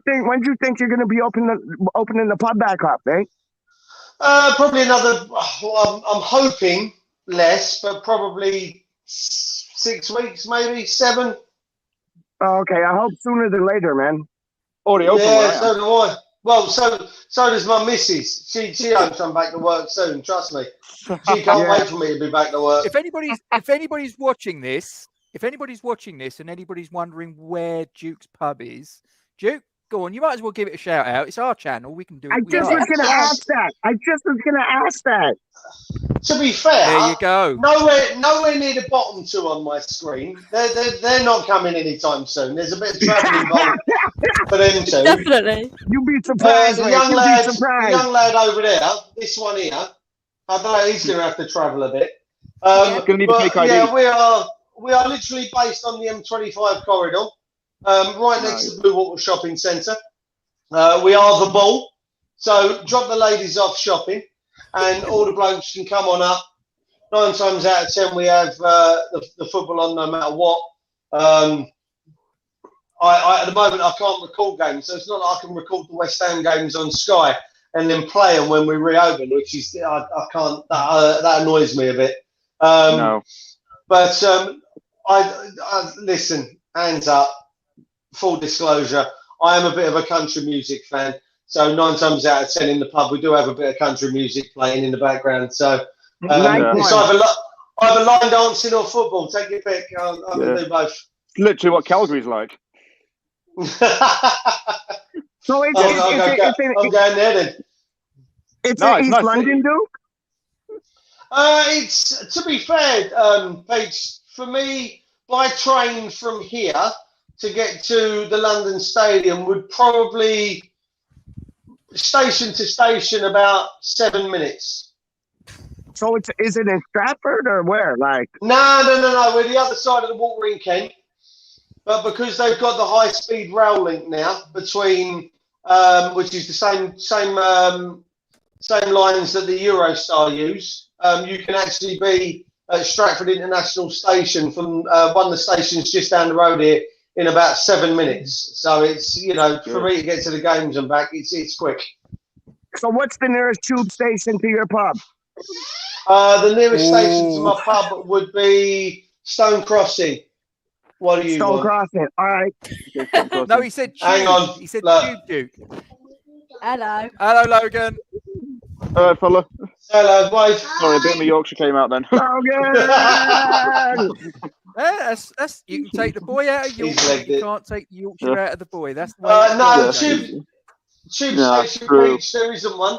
think you're going to be opening the pub back up, eh? Probably another. Well, I'm hoping less, but probably 6 weeks, maybe 7. Oh, okay, I hope sooner than later, man. Already open. Yeah, where I am. so do I. Well, so does my missus. She hopes I'm back to work soon. Trust me. She can't Yeah. wait for me to be back to work. If anybody's watching this, and anybody's wondering where Duke's pub is, Duke, go on. You might as well give it a shout out. It's our channel. We can do. I we just like was it. going to ask that. To be fair, There you go. nowhere near the bottom 2 on my screen. They're not coming anytime soon. There's a bit of travel involved for them two. Definitely. You'd be surprised, The mate. young You'd lad, be surprised. the young lad over there, this one here. I don't know. He's going to have to travel a bit. Gonna need a fake ID. Yeah, we are literally based on the M25 corridor, right next to Blue Water Shopping Centre. We are the Bull, so drop the ladies off shopping, and all the blokes can come on up. 9 times out of 10, we have the football on no matter what. I at the moment I can't record games, so it's not like I can record the West Ham games on Sky and then play them when we reopen, which is I can't. That annoys me a bit. No. But I listen. Hands up. Full disclosure, I am a bit of a country music fan. So 9 times out of 10 in the pub, we do have a bit of country music playing in the background. So it's either line dancing or football. Take your pick. I'm going to do both. It's literally what Calgary's like. So I'm going there then. It's No, in it's East nice London, city. Duke? It's, to be fair, Paige, for me, by train from here to get to the London Stadium would probably station to station about 7 minutes. So is it in Stratford or where? Like, No. We're the other side of the water in Kent. But because they've got the high-speed rail link now between, which is the same lines that the Eurostar use, you can actually be at Stratford International Station from one of the stations just down the road here in about 7 minutes. So it's, for me to get to the games and back, it's quick. so what's the nearest tube station to your pub? The nearest station to my pub would be Stone Crossing. What do you Stone want? Crossing. All right. No, he said tube. Hang on. He said Look. Duke. Hello. Hello, Logan. All right, fella. Hello, boys. Sorry, a bit of my Yorkshire came out then. Logan! Yeah, that's you can take the boy out of He's Yorkshire. legged You it. can't take Yorkshire out of the boy. That's the way. No, it's going, tube Yeah, station true. reach, there isn't one.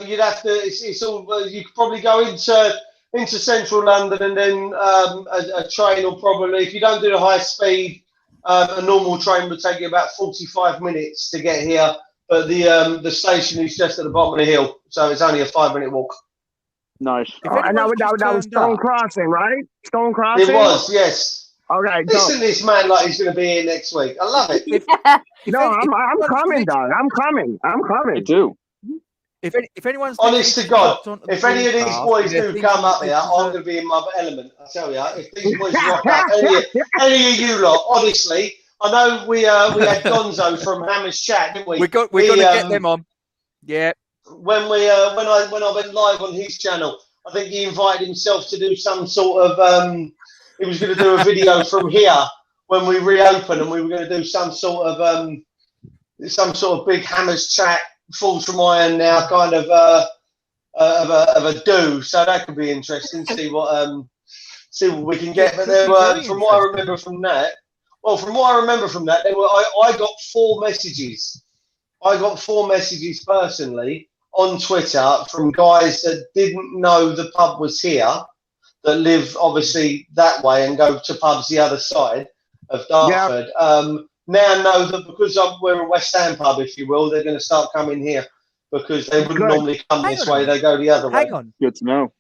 You'd have to. It's all. You could probably go into central London and then a train will probably, if you don't do the high speed, a normal train would take you about 45 minutes to get here. But the station is just at the bottom of the hill, so it's only a 5-minute walk. Nice. If And that anyone's just was turned Stone up- Crossing, right? Stone Crossing? It was, yes. Okay, Listen to this man like he's going to be here next week. I love it. If no, any- I'm if coming, any- dog. I'm coming. I do. If anyone's Honest to God, if any of these podcast, boys they're do come up thinking here, this is I'm going to be in my element. I tell you, if these boys rock up, any of you lot, honestly, I know we had Gonzo from Hammers Chat, didn't we? we're going to get them on. Yeah. When I went live on his channel, I think he invited himself to do some sort of he was going to do a video from here when we reopen, and we were going to do some sort of big Hammers Chat Falls from Iron now kind of a do. So that could be interesting. See what we can get. But there, from what I remember from that, Well, from what I remember from that, I got 4 messages. I got 4 messages personally on Twitter from guys that didn't know the pub was here, that live obviously that way and go to pubs the other side of Dartford. Now know that because we're a West Ham pub, if you will, they're going to start coming here because they wouldn't normally come this way. They go the other way. Hang on. Good to know.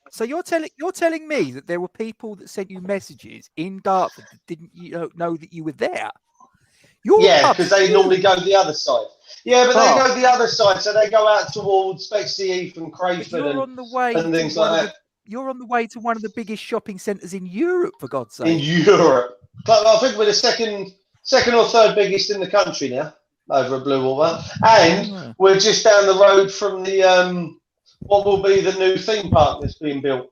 So you're telling me that there were people that sent you messages in Dartford that didn't know that you were there? Yeah, because they normally go the other side. Yeah, but they go the other side, so they go out towards Bexley Heath and Crayford and things like that. You're on the way to one of the biggest shopping centres in Europe, for God's sake. In Europe. I think we're the second or third biggest in the country now, over at Bluewater. And we're just down the road from the what will be the new theme park that's being built.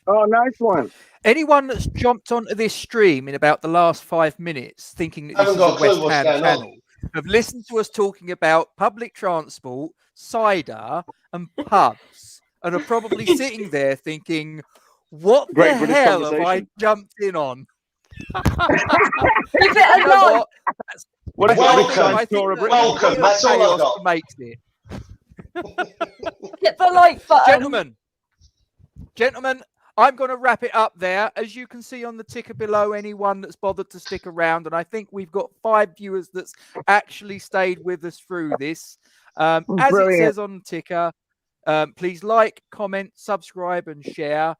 Oh, nice one. Anyone that's jumped onto this stream in about the last 5 minutes thinking that this is a West Ham channel have listened to us talking about public transport, cider and pubs and are probably sitting there thinking, what the hell have I jumped in on? Leave it alone. Welcome. That's all I've got. Makes it. Hit the like button. Gentlemen, I'm going to wrap it up there. As you can see on the ticker below, anyone that's bothered to stick around, and I think we've got 5 viewers that's actually stayed with us through this. As it says on the ticker, please like, comment, subscribe, and share.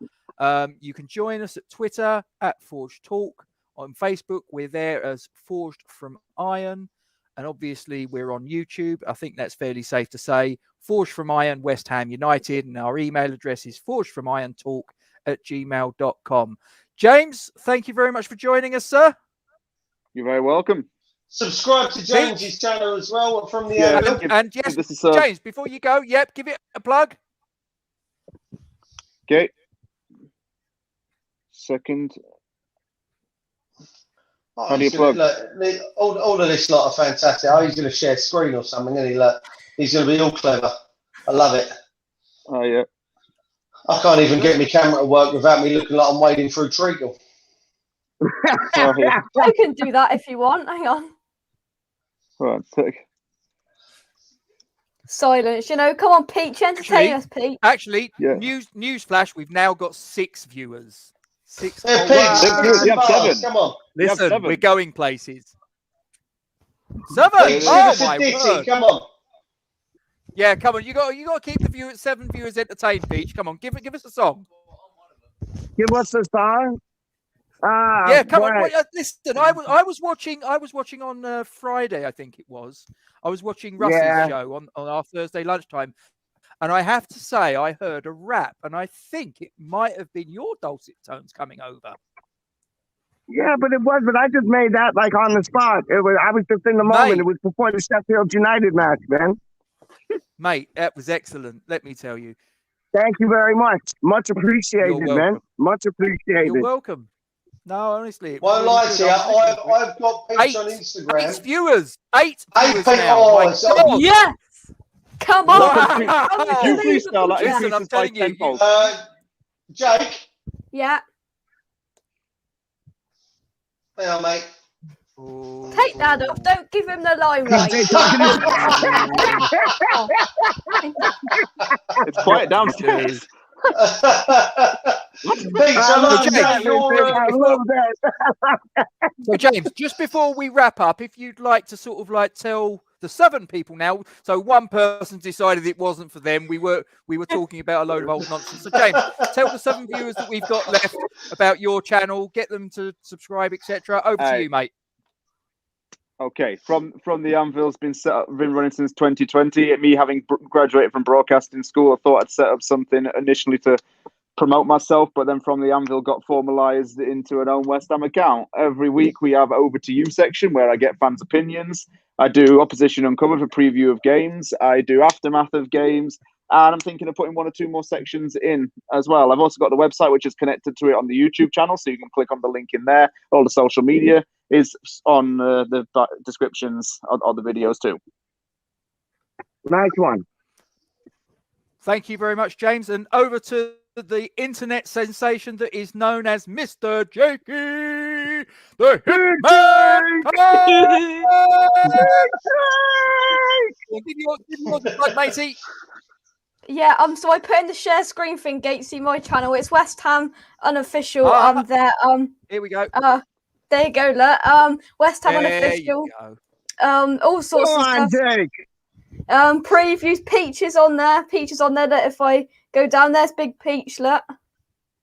You can join us at Twitter at Forged Talk. On Facebook, we're there as Forged from Iron. And obviously, we're on YouTube. I think that's fairly safe to say. Forged from Iron, West Ham United. And our email address is forgedfromirontalk@gmail.com. James, thank you very much for joining us, sir. You're very welcome. Subscribe to James's channel as well from the Anvil. And yes, James, before you go, give it a plug. Okay. Second. How do you plug? All of this lot are fantastic. Oh, he's going to share screen or something, isn't he? Look, he's going to be all clever. I love it. Oh, yeah. I can't even get my camera to work without me looking like I'm wading through treacle. I can do that if you want. Hang on. Right, Silence. Come on, Peach. Entertain us, Peach. Actually, news flash. We've now got 6 viewers. 6. Yeah, Peach, come on. Listen, we're going places. 7. Peach, Oh my word! Come on. Yeah, come on. You got to keep the 7 viewers entertained, Peach. Come on, give us a song. Give us a song. Yeah, come on. Listen, I was watching on Friday, I think it was. I was watching Russ's show on our Thursday lunchtime, and I have to say I heard a rap, and I think it might have been your dulcet tones coming over. Yeah, but it was. But I just made that like on the spot. I was just in the moment. Mate, it was before the Sheffield United match, man. Mate, that was excellent. Let me tell you. Thank you very much. Much appreciated, man. Much appreciated. You're welcome. No, honestly. Well, lie to you. I've got Peach on Instagram. 8 viewers. 8 viewers now. Yes. Come on. Wow. You freestyle that. Listen, I'm telling you. Jake. Yeah. Yeah, mate. Ooh. Take that off. Don't give him the limelight. It's quiet downstairs. So James, just before we wrap up, if you'd like to sort of like tell the 7 people now, so one person decided it wasn't for them. We were talking about a load of old nonsense. So James, tell the 7 viewers that we've got left about your channel, get them to subscribe, etc. Over to you, mate. Okay, from the Anvil's been running since 2020. Me having graduated from broadcasting school, I thought I'd set up something initially to promote myself, but then from the Anvil got formalized into an own West Ham account. Every week we have Over to You section where I get fans' opinions. I do Opposition Uncovered for preview of games. I do Aftermath of games. And I'm thinking of putting 1 or 2 more sections in as well. I've also got the website, which is connected to it on the YouTube channel. So you can click on the link in there. All the social media is on the descriptions of the videos too. Nice one. Thank you very much, James. And over to the internet sensation that is known as Mr. Jakey. the Hitman. Give me your plug, matey. Yeah, so I put in the share screen thing, Gatesy, my channel. It's West Ham Unofficial. There. Here we go. There you go, look. West Ham There Unofficial. you go. All sorts of stuff. Jake. Previews, Peaches on there. That if I go down, there's Big Peach, look.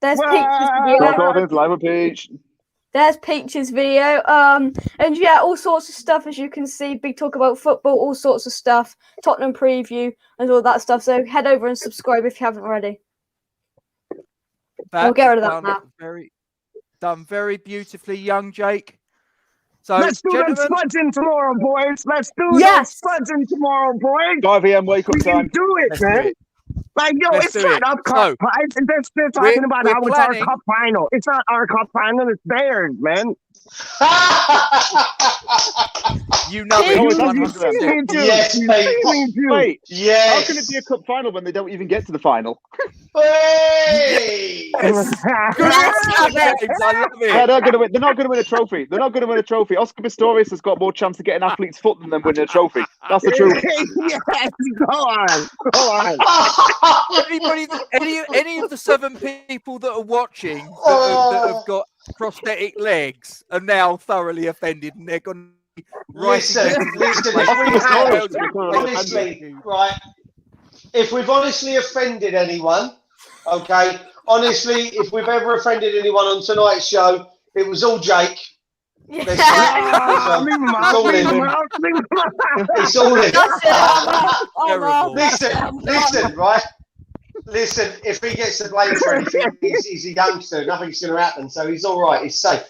There's Peach's video. Live with Peach. There's Peach's video. And yeah, all sorts of stuff, as you can see. Big talk about football, all sorts of stuff. Tottenham preview and all that stuff. So head over and subscribe if you haven't already. We'll get rid of that now. Very beautifully, young Jake. So let's do them spuds tomorrow, boys. Let's do them spuds tomorrow, boys. 5 a.m. wake up time. Do it, man. Like, yo, it's not our cup. They're talking about how it's our cup final. It's not our cup final. It's theirs, man. You know it. Yes, mate. Yes. How can it be a cup final when they don't even get to the final? Hey! I love it. Yeah, they're not going to win a trophy. Oscar Pistorius has got more chance to get an athlete's foot than them winning a trophy. That's the truth. Yes, go on. Any of the 7 people that are watching that have got prosthetic legs are now thoroughly offended, and they're going to be if we've honestly offended anyone, okay, honestly, if we've ever offended anyone on tonight's show, it was all Jake. It's all him. Listen, right? Listen, if he gets the blame for anything, he's a youngster. Nothing's going to happen, so he's all right. He's safe.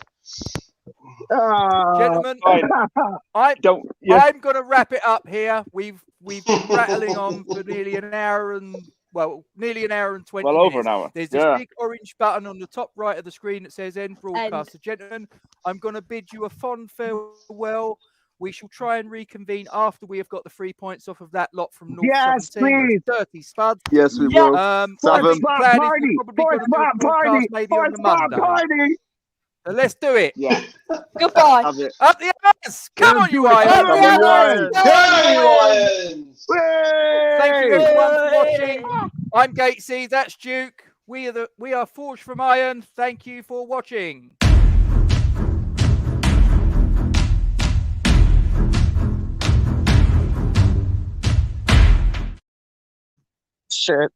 Gentlemen, I'm going to wrap it up here. We've been rattling on for nearly an hour and 20 minutes. Over an hour. There's this big orange button on the top right of the screen that says End Broadcast. So, gentlemen, I'm going to bid you a fond farewell. We shall try and reconvene after we have got the 3 points off of that lot from North 17. 30 spuds. Yes, we will. Party. So let's do it. Yeah. Goodbye. Up the irons. Come on, you Irons. Thank you everyone for watching. I'm Gatesy. That's Duke. We are Forged from Iron. Thank you for watching. Shit.